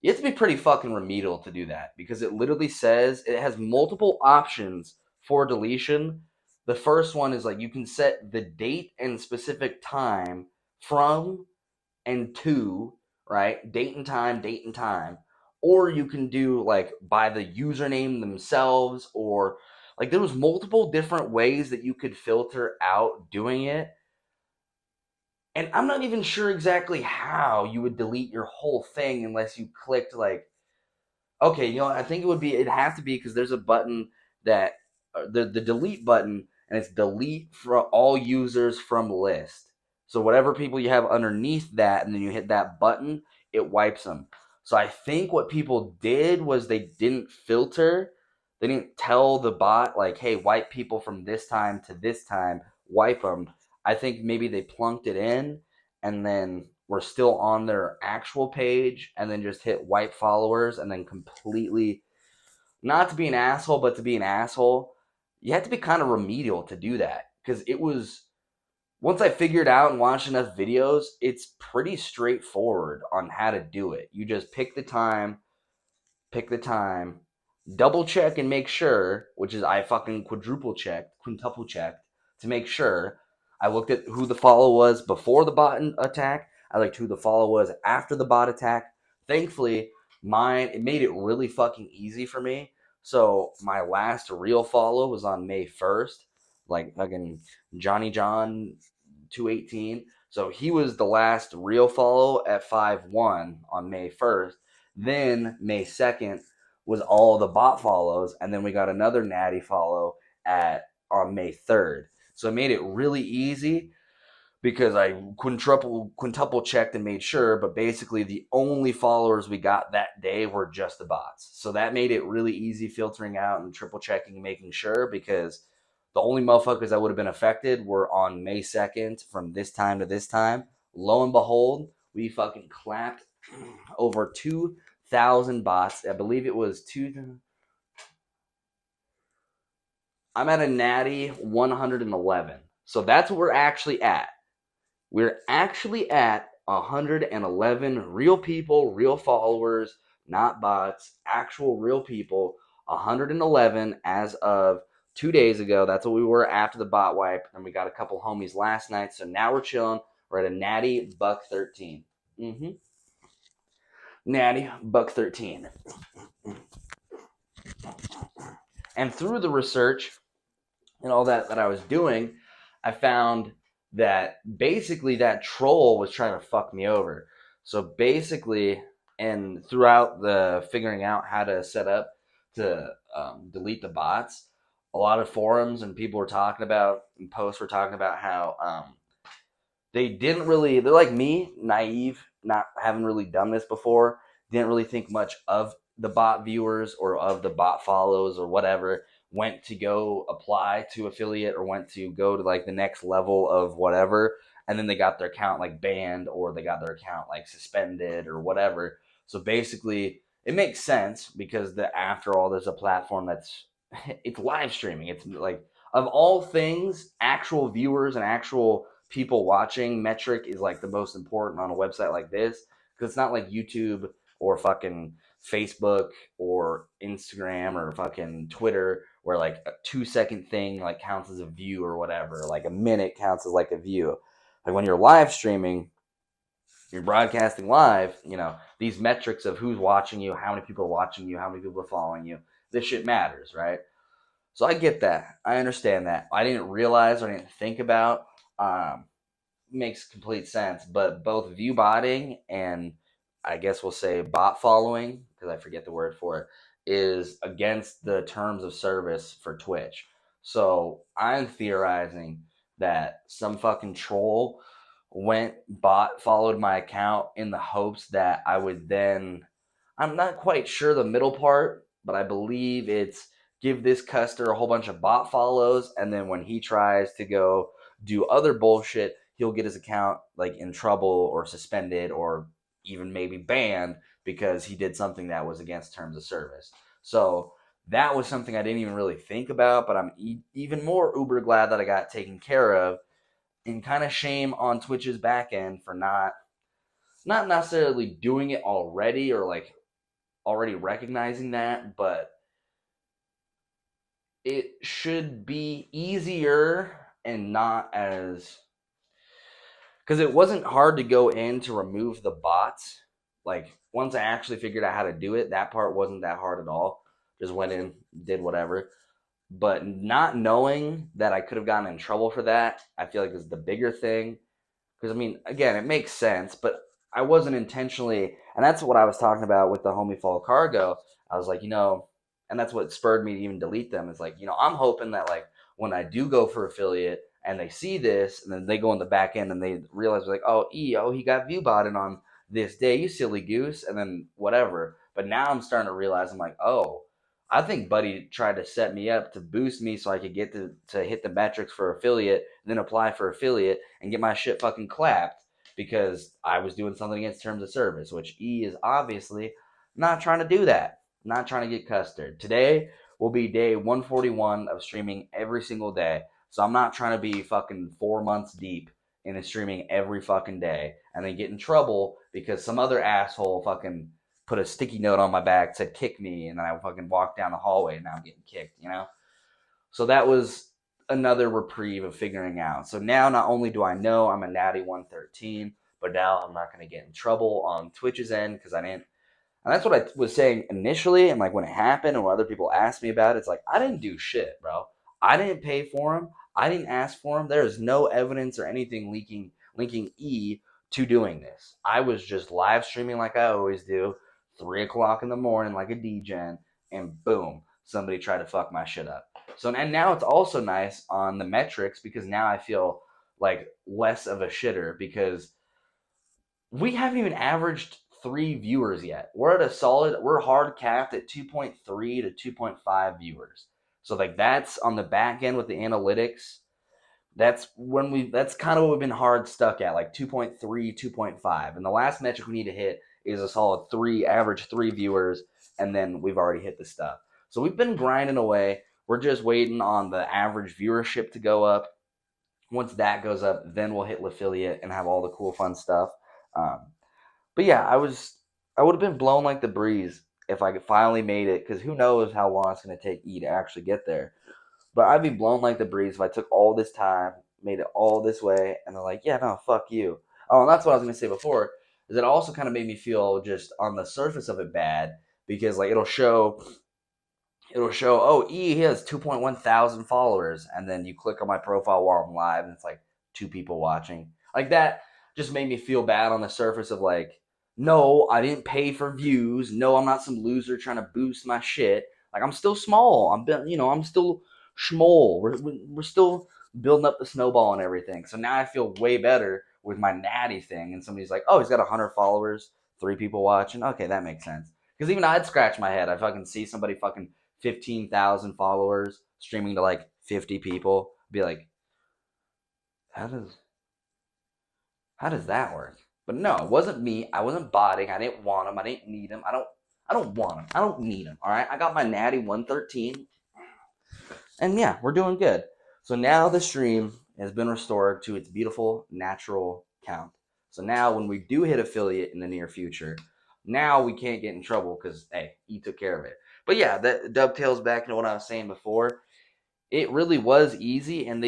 you have to be pretty fucking remedial to do that, because it literally says it has multiple options for deletion. The first one is like you can set the date and specific time from and to, right? Date and time. Or you can do like by the username themselves, or like there was multiple different ways that you could filter out doing it. And I'm not even sure exactly how you would delete your whole thing unless you clicked like, okay, I think it'd have to be, because there's a button that, the delete button, and it's delete for all users from list. So whatever people you have underneath that, and then you hit that button, it wipes them. So I think what people did was they didn't filter. They didn't tell the bot like, hey, wipe people from this time to this time, wipe them. I think maybe they plunked it in, and then we're still on their actual page, and then just hit wipe followers, and then completely, not to be an asshole, but to be an asshole, you have to be kind of remedial to do that. Because it was, once I figured out and watched enough videos, it's pretty straightforward on how to do it. You just pick the time, double check and make sure, which is I fucking quintuple checked to make sure. I looked at who the follow was before the bot attack. I looked who the follow was after the bot attack. Thankfully, it made it really fucking easy for me. So my last real follow was on May 1st. Like fucking Johnny John 218. So he was the last real follow at 5-1 on May 1st. Then May 2nd was all the bot follows, and then we got another natty follow on May 3rd. So it made it really easy because I quintuple checked and made sure, but basically the only followers we got that day were just the bots. So that made it really easy filtering out and triple checking and making sure, because the only motherfuckers that would have been affected were on May 2nd from this time to this time. Lo and behold, we fucking clapped over 2,000 bots. I believe it was I'm at a natty 111. So that's what we're actually at. We're actually at 111 real people, real followers, not bots, actual real people. 111 as of 2 days ago. That's what we were after the bot wipe. And we got a couple homies last night. So now we're chilling. We're at a natty buck 13. Natty buck 13. And through the research and all that I was doing, I found that basically that troll was trying to fuck me over. So basically, and throughout the figuring out how to set up to delete the bots, a lot of forums and people were talking about, and posts were talking about how they're like me, naive, not having really done this before, didn't really think much of the bot viewers or of the bot follows or whatever, went to go apply to affiliate or went to go to like the next level of whatever, and then they got their account like banned or they got their account like suspended or whatever. So basically it makes sense because after all, there's a platform that's it's live streaming. It's like, of all things, actual viewers and actual people watching metric is like the most important on a website like this, because it's not like YouTube or fucking Facebook or Instagram or fucking Twitter where like a 2-second thing like counts as a view or whatever, like a minute counts as like a view. Like when you're live streaming, you're broadcasting live, these metrics of who's watching you, how many people are watching you, how many people are following you, this shit matters, right? So I get that. I understand that. I didn't realize or I didn't think about. Makes complete sense. But both view botting and I guess we'll say bot following, because I forget the word for it, is against the terms of service for Twitch. So I'm theorizing that some fucking troll followed my account in the hopes that I would then, I'm not quite sure the middle part, but I believe it's give this custer a whole bunch of bot follows, and then when he tries to go do other bullshit, he'll get his account like in trouble or suspended or even maybe banned because he did something that was against terms of service. So that was something I didn't even really think about, but I'm even more uber glad that I got taken care of, and kind of shame on Twitch's back end for not necessarily doing it already or like already recognizing that, but it should be easier and not as, because it wasn't hard to go in to remove the bots. Like once I actually figured out how to do it, that part wasn't that hard at all. Just went in, did whatever. But not knowing that I could have gotten in trouble for that, I feel like is the bigger thing. Because I mean, again, it makes sense, but I wasn't intentionally, and that's what I was talking about with the homie Fall Cargo. I was like, and that's what spurred me to even delete them. Is like, I'm hoping that like when I do go for affiliate and they see this, and then they go in the back end and they realize like, he got view botted on this day, you silly goose, and then whatever. But now I'm starting to realize, I'm like, I think Buddy tried to set me up to boost me so I could get to hit the metrics for affiliate, then apply for affiliate and get my shit fucking clapped because I was doing something against terms of service, which E is obviously not trying to do that. Not trying to get custard. Today will be day 141 of streaming every single day. So I'm not trying to be fucking 4 months deep in streaming every fucking day and then get in trouble because some other asshole fucking put a sticky note on my back, said kick me, and then I fucking walked down the hallway and now I'm getting kicked, So that was another reprieve of figuring out. So now not only do I know I'm a natty 113, but now I'm not going to get in trouble on Twitch's end because I didn't. And that's what I was saying initially, and like when it happened and when other people asked me about it, it's like, I didn't do shit, bro. I didn't pay for them. I didn't ask for them. There is no evidence or anything linking E to doing this. I was just live streaming like I always do, 3 o'clock in the morning like a degen, and boom, somebody tried to fuck my shit up. So and now it's also nice on the metrics because now I feel like less of a shitter because we haven't even averaged 3 viewers yet. We're hard capped at 2.3 to 2.5 viewers. So like that's on the back end with the analytics. That's kind of what we've been hard stuck at, like 2.3, 2.5. And the last metric we need to hit is a solid 3, average 3 viewers, and then we've already hit the stuff. So we've been grinding away. We're just waiting on the average viewership to go up. Once that goes up, then we'll hit affiliate and have all the cool fun stuff. But yeah, I would have been blown like the breeze if I finally made it, because who knows how long it's going to take E to actually get there. But I'd be blown like the breeze if I took all this time, made it all this way, and they're like, yeah, no, fuck you. Oh, and that's what I was going to say before, is it also kind of made me feel just on the surface of it bad, because like it'll show, oh, he has 2.1 thousand followers, and then you click on my profile while I'm live, and it's like 2 people watching. Like that just made me feel bad on the surface of like, no, I didn't pay for views. No, I'm not some loser trying to boost my shit. Like I'm still small. I'm still schmole. We're still building up the snowball and everything. So now I feel way better with my natty thing. And somebody's like, oh, he's got 100 followers, 3 people watching. Okay, that makes sense. Because even I'd scratch my head. I fucking see somebody fucking 15,000 followers streaming to like 50 people. Be like, how does that work? But no, it wasn't me. I wasn't botting. I didn't want them. I didn't need them. I don't want them. I don't need them. All right. I got my natty 113. And yeah, we're doing good. So now the stream has been restored to its beautiful natural count. So now when we do hit affiliate in the near future, now we can't get in trouble because, hey, he took care of it. But yeah, that dovetails back into what I was saying before. It really was easy, and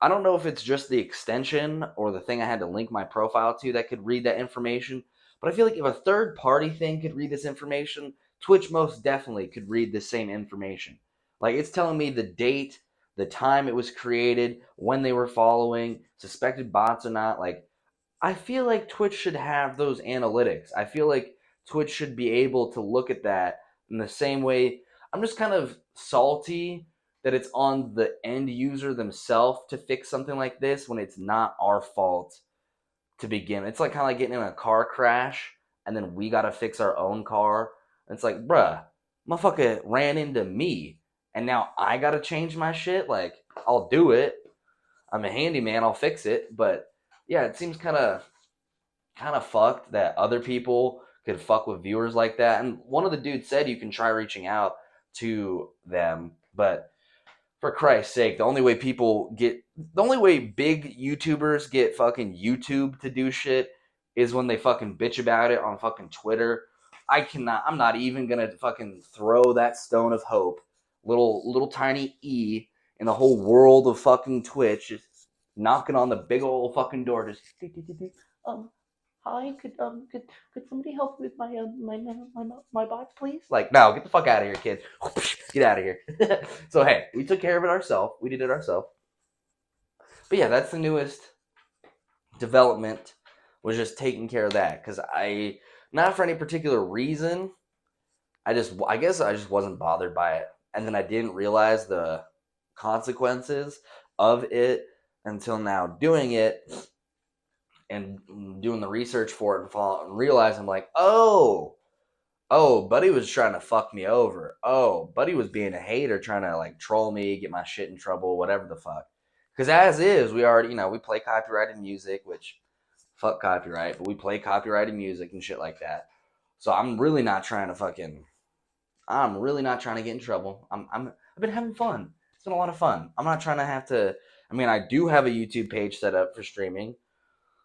I don't know if it's just the extension or the thing I had to link my profile to that could read that information, but I feel like if a third party thing could read this information, Twitch most definitely could read the same information. Like it's telling me the date, the time it was created, when they were following, suspected bots or not. Like I feel like Twitch should have those analytics. I feel like Twitch should be able to look at that in the same way. I'm just kind of salty that it's on the end user themselves to fix something like this when it's not our fault to begin. It's like kind of like getting in a car crash and then we got to fix our own car. And it's like, bruh, motherfucker ran into me and now I got to change my shit. Like, I'll do it. I'm a handyman. I'll fix it. But yeah, it seems kind of fucked that other people could fuck with viewers like that. And one of the dudes said you can try reaching out to them, but for Christ's sake, the only way big YouTubers get fucking YouTube to do shit is when they fucking bitch about it on fucking Twitter. I'm not even gonna fucking throw that stone of hope, little tiny E in the whole world of fucking Twitch, just knocking on the big old fucking door, just hi, could somebody help with my bots, please? Like, no, get the fuck out of here, kid. Get out of here. So hey, we took care of it ourselves. We did it ourselves. But yeah, that's the newest development. Was just taking care of that because not for any particular reason. I guess I just wasn't bothered by it, and then I didn't realize the consequences of it until now doing it and doing the research for it and realizing like, oh, Buddy was trying to fuck me over. Oh, Buddy was being a hater, trying to like troll me, get my shit in trouble, whatever the fuck. Because as is, we already, we play copyrighted music, which fuck copyright, but we play copyrighted music and shit like that. So I'm really not trying to get in trouble. I've been having fun. It's been a lot of fun. I'm not trying to have to. I mean, I do have a YouTube page set up for streaming.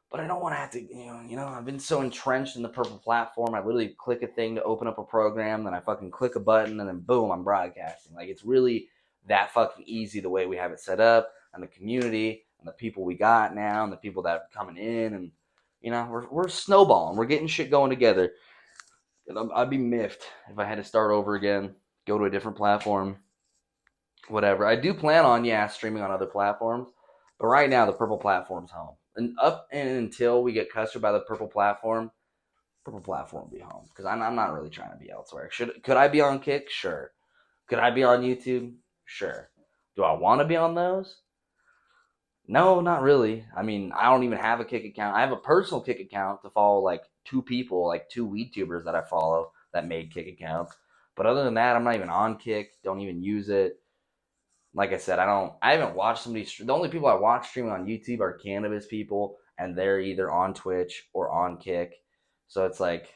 But I don't want to have to, I've been so entrenched in the purple platform. I literally click a thing to open up a program, then I fucking click a button, and then boom, I'm broadcasting. Like, it's really that fucking easy the way we have it set up, and the community, and the people we got now, and the people that are coming in, and, we're snowballing. We're getting shit going together. And I'd be miffed if I had to start over again, go to a different platform. whatever. I do plan on streaming on other platforms, but right now the purple platform's home. And up and until we get custard by the purple platform will be home because I'm not really trying to be elsewhere. Could I be on Kick? Sure. Could I be on YouTube? Sure. Do I want to be on those? No, not really. I mean, I don't even have a Kick account. I have a personal Kick account to follow like two people, like two WeedTubers that I follow that made Kick accounts. But other than that, I'm not even on Kick. Don't even use it. Like I said, I haven't watched somebody. The only people I watch streaming on YouTube are cannabis people, and they're either on Twitch or on Kick. So it's like,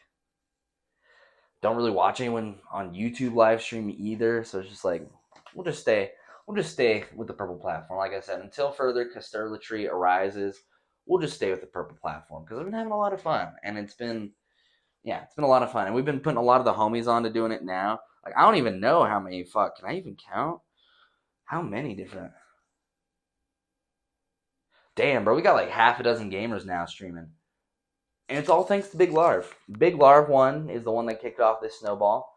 don't really watch anyone on YouTube live stream either. So it's just like, we'll just stay with the purple platform. Like I said, until further conspiracy arises, we'll just stay with the purple platform because I've been having a lot of fun, and it's been a lot of fun, and we've been putting a lot of the homies on to doing it now. Like I don't even know how many. Fuck, can I even count? How many different? Damn, bro, we got like half a dozen gamers now streaming. And it's all thanks to Big Larv. Big Larv 1 is the one that kicked off this snowball.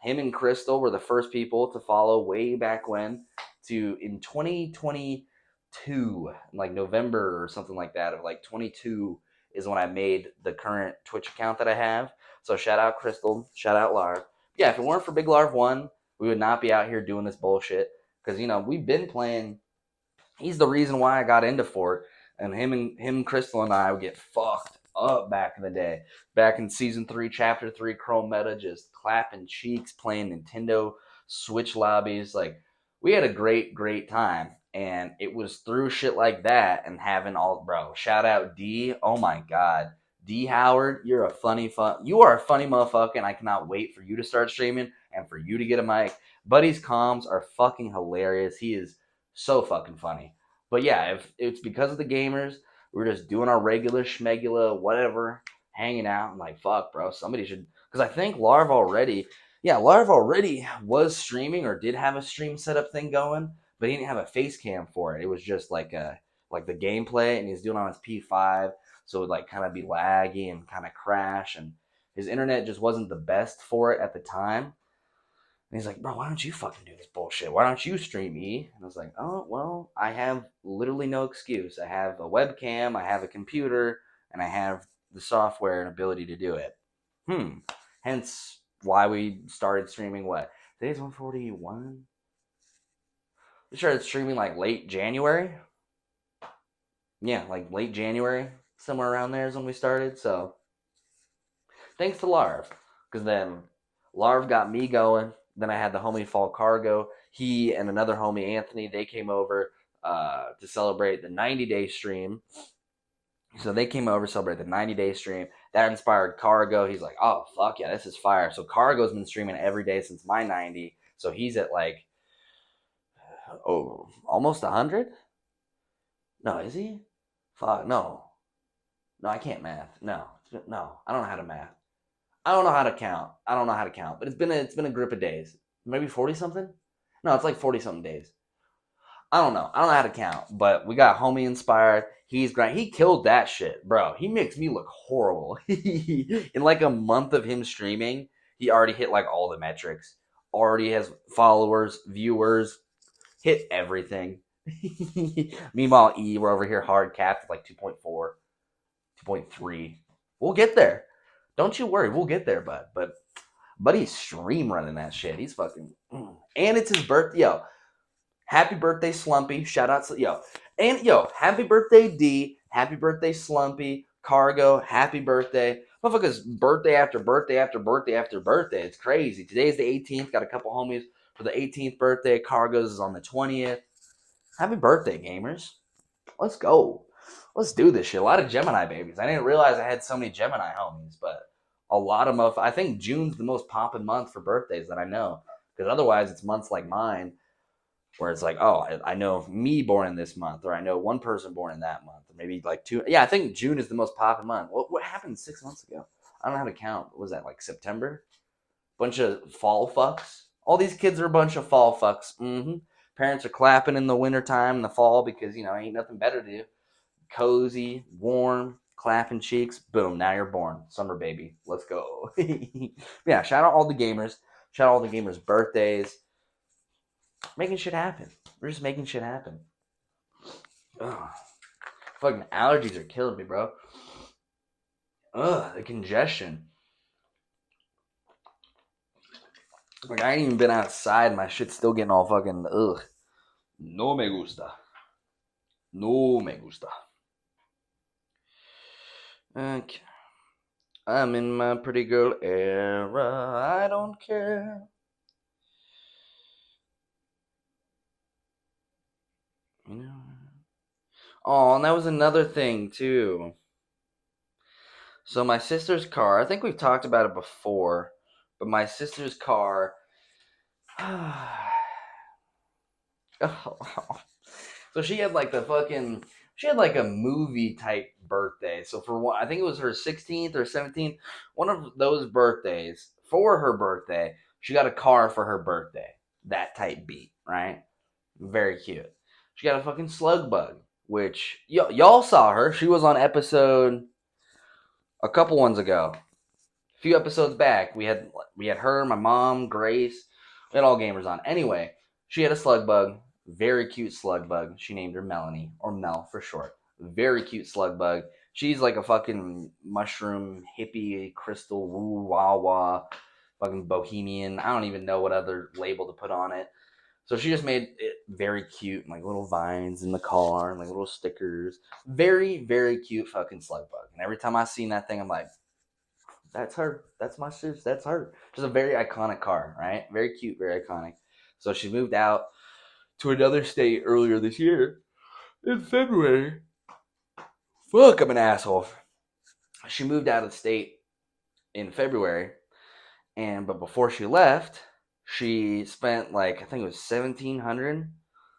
Him and Crystal were the first people to follow way back when in 2022, like November or something like that, of like 22 is when I made the current Twitch account that I have. So shout out Crystal, shout out Larv. Yeah, if it weren't for Big Larv 1, we would not be out here doing this bullshit. Because, we've been playing. He's the reason why I got into Fort. And him, Crystal, and I would get fucked up back in the day. Back in Season 3, Chapter 3, Chrome Meta, just clapping cheeks, playing Nintendo Switch lobbies. Like, we had a great, great time. And it was through shit like that and having bro, shout out D. Oh my God. D Howard, you are a funny motherfucker, and I cannot wait for you to start streaming and for you to get a mic. Buddy's comms are fucking hilarious. He is so fucking funny. But yeah, if it's because of the gamers, we're just doing our regular schmegula, whatever, hanging out, and like, fuck, bro, somebody should. Because I think Larv already was streaming or did have a stream setup thing going, but he didn't have a face cam for it. It was just like the gameplay, and he's doing it on his P5, so it would like kind of be laggy and kind of crash, and his internet just wasn't the best for it at the time. And he's like, bro, why don't you fucking do this bullshit? Why don't you stream E? And I was like, oh, well, I have literally no excuse. I have a webcam, I have a computer, and I have the software and ability to do it. Hence why we started streaming Today's 141? We started streaming like late January. Yeah, like late January. Somewhere around there is when we started. So, thanks to Larv. Because then Larv got me going. Then I had the homie Fall Cargo. He and another homie, Anthony, they came over to celebrate the 90-day stream. So they came over to celebrate the 90-day stream. That inspired Cargo. He's like, oh, fuck yeah, this is fire. So Cargo's been streaming every day since my 90. So he's at like, almost 100? No, is he? Fuck, no. No, I can't math. No, I don't know how to math. I don't know how to count. But it's been a grip of days. Maybe 40 something? No, it's like 40 something days. I don't know how to count. But we got homie inspired. He's great. He killed that shit, bro. He makes me look horrible. In like a month of him streaming, he already hit like all the metrics. Already has followers, viewers, hit everything. Meanwhile, we're over here hard capped at like 2.4, 2.3. We'll get there. Don't you worry, we'll get there, bud. But Buddy's stream running that shit. He's fucking. And it's his birthday. Yo, happy birthday, Slumpy. Shout out to. Happy birthday, D. Happy birthday, Slumpy. Cargo, happy birthday. Motherfucker's birthday after birthday after birthday after birthday. It's crazy. Today's the 18th. Got a couple homies for the 18th birthday. Cargo's is on the 20th. Happy birthday, gamers. Let's go. Let's do this shit. A lot of Gemini babies. I didn't realize I had so many Gemini homies, but a lot of them. I think June's the most poppin' month for birthdays that I know. Because otherwise, it's months like mine where it's like, oh, I know me born in this month, or I know one person born in that month, or maybe like two. Yeah, I think June is the most poppin' month. What happened 6 months ago? I don't know how to count. What was that, like September? Bunch of fall fucks. All these kids are a bunch of fall fucks. Parents are clapping in the wintertime and the fall because, ain't nothing better to do. Cozy, warm, clapping cheeks. Boom, now you're born. Summer baby. Let's go. Yeah, shout out all the gamers. Shout out all the gamers' birthdays. Making shit happen. We're just making shit happen. Ugh. Fucking allergies are killing me, bro. Ugh, the congestion. Like, I ain't even been outside. My shit's still getting all fucking, ugh. No me gusta. No me gusta. Okay. I'm in my pretty girl era. I don't care. You know. Oh, and that was another thing, too. So my sister's car, I think we've talked about it before, but my sister's car. So she had like she had like a movie type birthday. So for one, I think it was her 16th or 17th, one of those birthdays, for her birthday, she got a car for her birthday. That type beat, right? Very cute. She got a fucking slug bug, which y'all saw her. She was on episode a couple ones ago. A few episodes back, we had her, my mom, Grace, we had all gamers on. Anyway, she had a slug bug, very cute slug bug. She named her Melanie, or Mel for short. Very cute slug bug. She's like a fucking mushroom hippie crystal woo wah wah, fucking bohemian. I don't even know what other label to put on it. So she just made it very cute, like little vines in the car, and like little stickers. Very, very cute fucking slug bug. And every time I seen that thing, I'm like, that's her. That's my sis. That's her. Just a very iconic car, right? Very cute, very iconic. So she moved out to another state earlier this year in February. Fuck, I'm an asshole. She moved out of the state in February, but before she left, she spent like I think it was $1,700,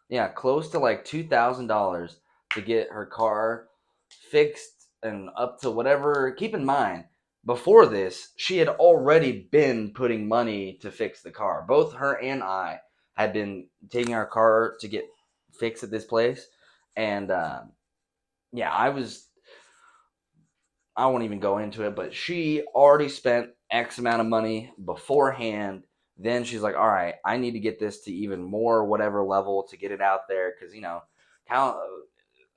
yeah, close to like $2,000 to get her car fixed and up to whatever. Keep in mind, before this, she had already been putting money to fix the car. Both her and I had been taking our car to get fixed at this place, and yeah, I won't even go into it, but she already spent X amount of money beforehand. Then she's like, all right, I need to get this to even more whatever level to get it out there. Because,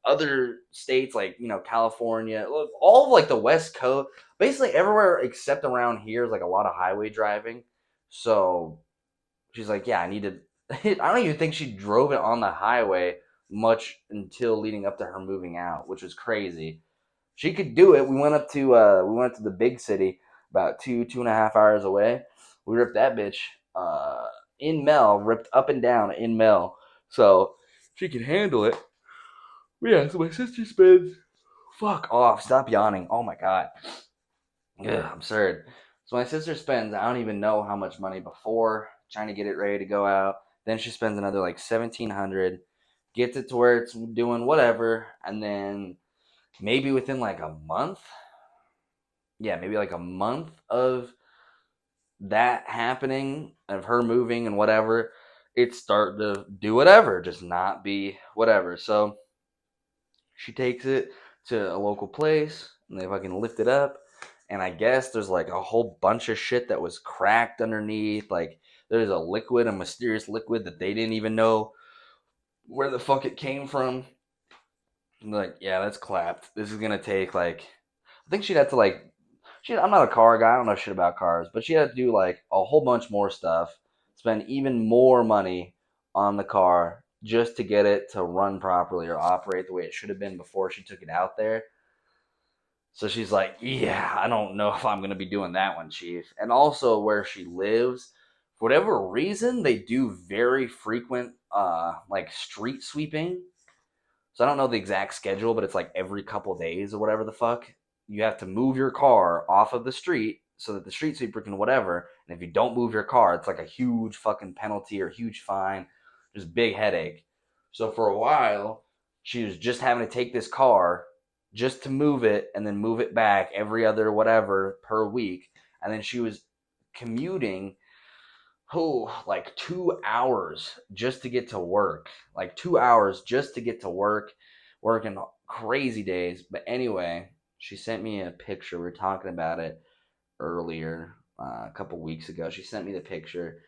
other states like, California, all of like the West Coast, basically everywhere except around here is like a lot of highway driving. So she's like, yeah, I need to. I don't even think she drove it on the highway much until leading up to her moving out, which was crazy. She could do it. We went to the big city about 2.5 hours away. We ripped that bitch in Mel, ripped up and down in Mel. So she can handle it. But yeah, so my sister spends fuck off, stop yawning. Oh my god. Yeah, absurd. So my sister spends I don't even know how much money before trying to get it ready to go out. Then she spends another like 1,700, gets it to where it's doing whatever, and then maybe within like a month, yeah, maybe like a month of that happening, of her moving and whatever, it's starting to do whatever, just not be whatever. So she takes it to a local place and they fucking lift it up. And I guess there's like a whole bunch of shit that was cracked underneath. Like there's a mysterious liquid that they didn't even know where the fuck it came from. And they're like, yeah, that's clapped. This is gonna take like, I think she'd have to like, I'm not a car guy. I don't know shit about cars, but she had to do like a whole bunch more stuff, spend even more money on the car just to get it to run properly or operate the way it should have been before she took it out there. So she's like, yeah, I don't know if I'm going to be doing that one, Chief. And also where she lives, for whatever reason, they do very frequent like street sweeping. So I don't know the exact schedule, but it's like every couple days or whatever the fuck. You have to move your car off of the street so that the street sweeper can whatever. And if you don't move your car, it's like a huge fucking penalty or huge fine. Just big headache. So for a while, she was just having to take this car just to move it and then move it back every other whatever per week. And then she was commuting like 2 hours just to get to work. Like 2 hours just to get to work, working crazy days. But anyway, she sent me a picture. We were talking about it earlier, a couple weeks ago. She sent me the picture.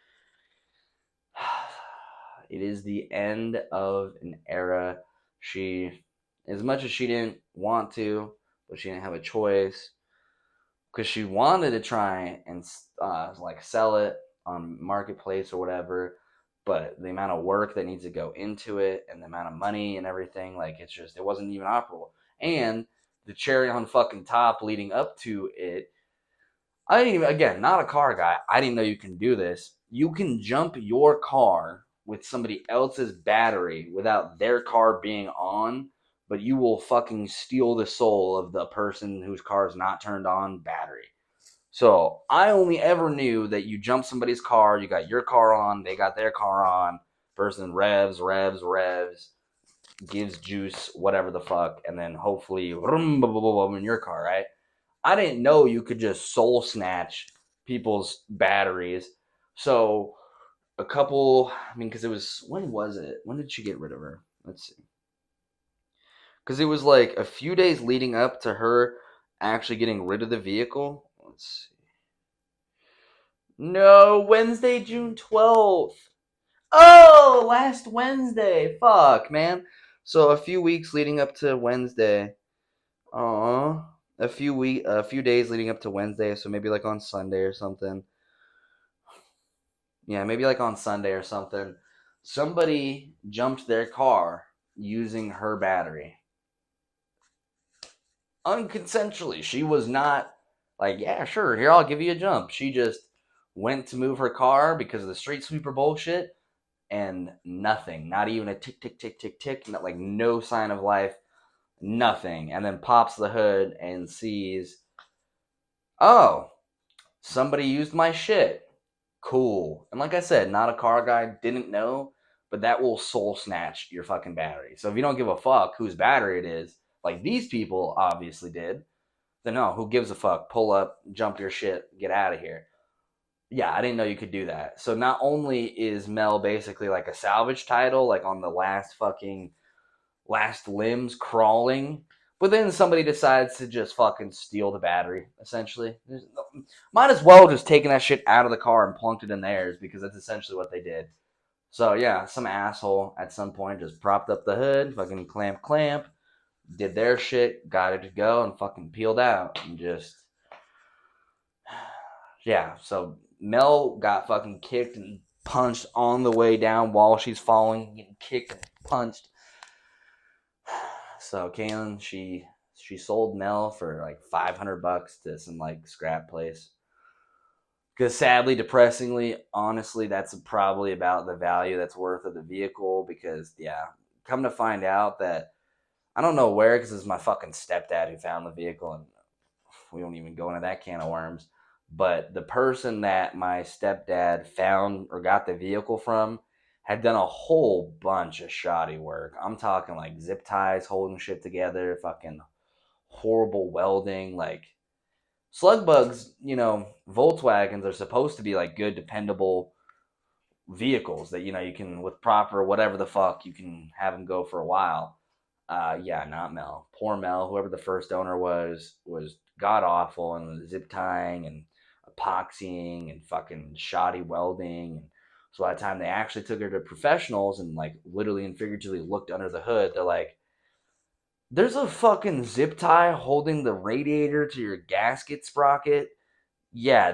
it is the end of an era. She, as much as she didn't want to, but she didn't have a choice, because she wanted to try and like sell it on marketplace or whatever, but the amount of work that needs to go into it and the amount of money and everything, like it's just, it wasn't even operable. And the cherry on fucking top leading up to it, I didn't even, again, not a car guy, I didn't know you can do this. You can jump your car with somebody else's battery without their car being on, but you will fucking steal the soul of the person whose car is not turned on battery. So I only ever knew that you jump somebody's car, you got your car on, they got their car on, person revs, gives juice, whatever the fuck, and then hopefully in your car, right? I didn't know you could just soul snatch people's batteries. So a couple, I mean, because it was, when was it? When did she get rid of her? Let's see. Because it was like a few days leading up to her actually getting rid of the vehicle. Let's see. No, Wednesday, June 12th. Oh, last Wednesday. Fuck, man. So a few weeks leading up to Wednesday. A few days leading up to Wednesday, so maybe like on Sunday or something. Yeah, maybe like on Sunday or something. Somebody jumped their car using her battery. Unconsensually. She was not like, yeah, sure, here, I'll give you a jump. She just went to move her car because of the street sweeper bullshit, and nothing. Not even a tick, tick, tick, tick, tick. Not, like, no sign of life. Nothing. And then pops the hood and sees, oh, somebody used my shit. Cool. And like I said, not a car guy, didn't know, but that will soul snatch your fucking battery. So if you don't give a fuck whose battery it is, like these people obviously did, then no, who gives a fuck? Pull up, jump your shit, get out of here. Yeah, I didn't know you could do that. So not only is Mel basically like a salvage title, like on the last limbs crawling, but then somebody decides to just fucking steal the battery, essentially. Might as well just taken that shit out of the car and plunked it in theirs, because that's essentially what they did. So yeah, some asshole at some point just propped up the hood, fucking clamp, did their shit, got it to go, and fucking peeled out. And just, yeah, so Mel got fucking kicked and punched on the way down while she's falling, getting kicked and punched. So Kaylin, she sold Mel for like $500 to some like scrap place. Because sadly, depressingly, honestly, that's probably about the value that's worth of the vehicle. Because yeah, come to find out that I don't know where, because it's my fucking stepdad who found the vehicle, and we don't even go into that can of worms. But the person that my stepdad found or got the vehicle from had done a whole bunch of shoddy work. I'm talking like zip ties holding shit together, fucking horrible welding. Like, slug bugs, Volkswagens are supposed to be like good, dependable vehicles that, you can, with proper whatever the fuck, you can have them go for a while. Yeah, not Mel. Poor Mel, whoever the first owner was god awful, and zip tying and epoxying and fucking shoddy welding. And so by the time they actually took her to professionals and like literally and figuratively looked under the hood, they're like, there's a fucking zip tie holding the radiator to your gasket sprocket. Yeah,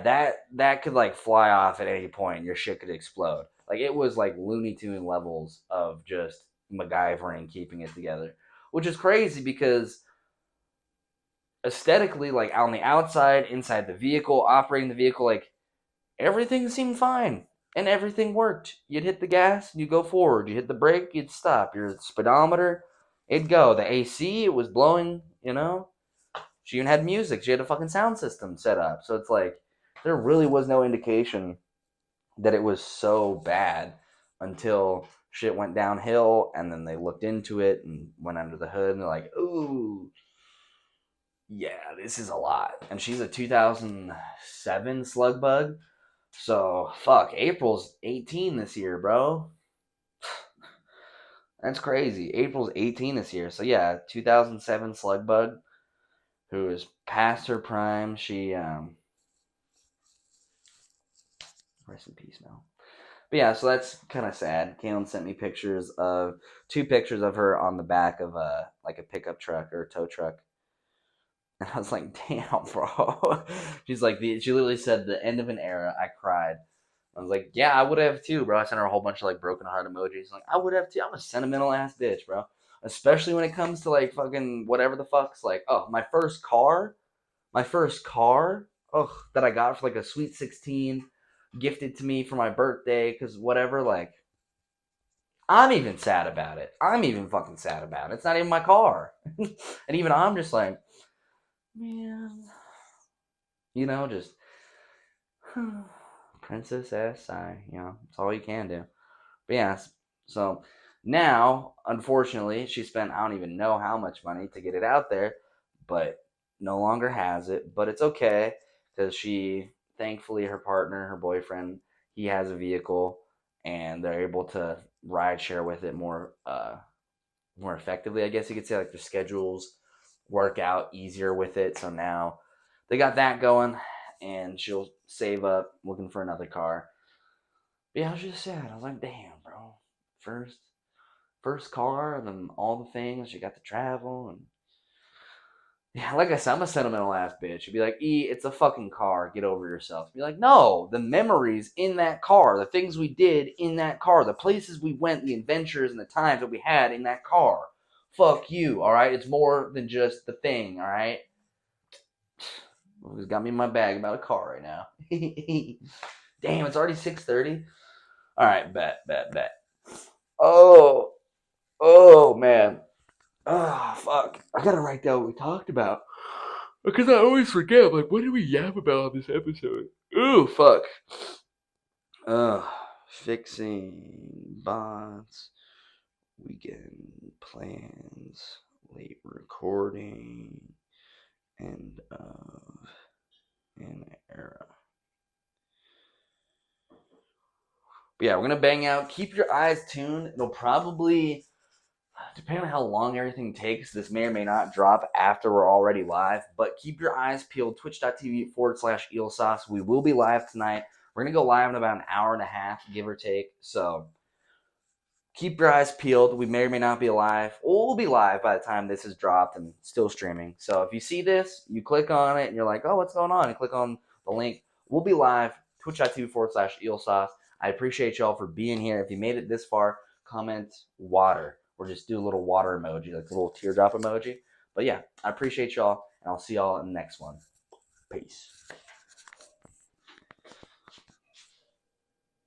that could like fly off at any point and your shit could explode. Like, it was like Looney Tune levels of just MacGyvering keeping it together. Which is crazy because aesthetically, like on the outside, inside the vehicle, operating the vehicle, like everything seemed fine and everything worked. You'd hit the gas, you go forward. You hit the brake, you'd stop. Your speedometer, it'd go. The AC, it was blowing, She even had music. She had a fucking sound system set up. So it's like, there really was no indication that it was so bad until shit went downhill, and then they looked into it and went under the hood, and they're like, ooh, yeah, this is a lot. And she's a 2007 slug bug. So, fuck, April's 18 this year, bro. That's crazy. April's 18 this year. So, yeah, 2007 slug bug, who is past her prime. She, rest in peace, Mel. But yeah, so that's kind of sad. Kaylin sent me two pictures of her on the back of a pickup truck or a tow truck. And I was like, damn, bro. She's like, she literally said, the end of an era. I cried. I was like, yeah, I would have too, bro. I sent her a whole bunch of like broken heart emojis. Like, I would have too. I'm a sentimental ass bitch, bro. Especially when it comes to like fucking whatever the fuck's like, oh, my first car, that I got for like a Sweet 16, gifted to me for my birthday, because whatever, like, I'm even sad about it. I'm even fucking sad about it. It's not even my car. And even I'm just like, man, just princess ass sigh, it's all you can do. But yeah, so now, unfortunately, she spent I don't even know how much money to get it out there, but no longer has it. But it's okay because thankfully, her partner, her boyfriend, he has a vehicle, and they're able to ride share with it more effectively. I guess you could say like their schedules work out easier with it. So now they got that going, and she'll save up looking for another car. But yeah, I was just sad. I was like, damn, bro. First car, and then all the things. You got to travel, and yeah, like I said, I'm a sentimental ass bitch. You'd be like, it's a fucking car. Get over yourself. Be like, no, the memories in that car, the things we did in that car, the places we went, the adventures and the times that we had in that car. Fuck you, all right? It's more than just the thing, all right? Who's got me in my bag about a car right now? Damn, it's already 6:30. All right, bet. Oh, man. Oh, fuck. I gotta write down what we talked about. Because I always forget. Like, what did we yap about on this episode? Oh, fuck. Fixing bots, weekend plans, late recording, end of an era. But yeah, we're gonna bang out. Keep your eyes tuned. It'll probably, depending on how long everything takes, this may or may not drop after we're already live. But keep your eyes peeled. Twitch.tv/EelSauce. We will be live tonight. We're gonna go live in about an hour and a half, give or take. So keep your eyes peeled. We may or may not be live. We'll be live by the time this is dropped and still streaming. So if you see this, you click on it and you're like, oh, what's going on? And click on the link. We'll be live. Twitch.tv/EelSauce. I appreciate y'all for being here. If you made it this far, comment water or just do a little water emoji, like a little teardrop emoji. But yeah, I appreciate y'all, and I'll see y'all in the next one. Peace.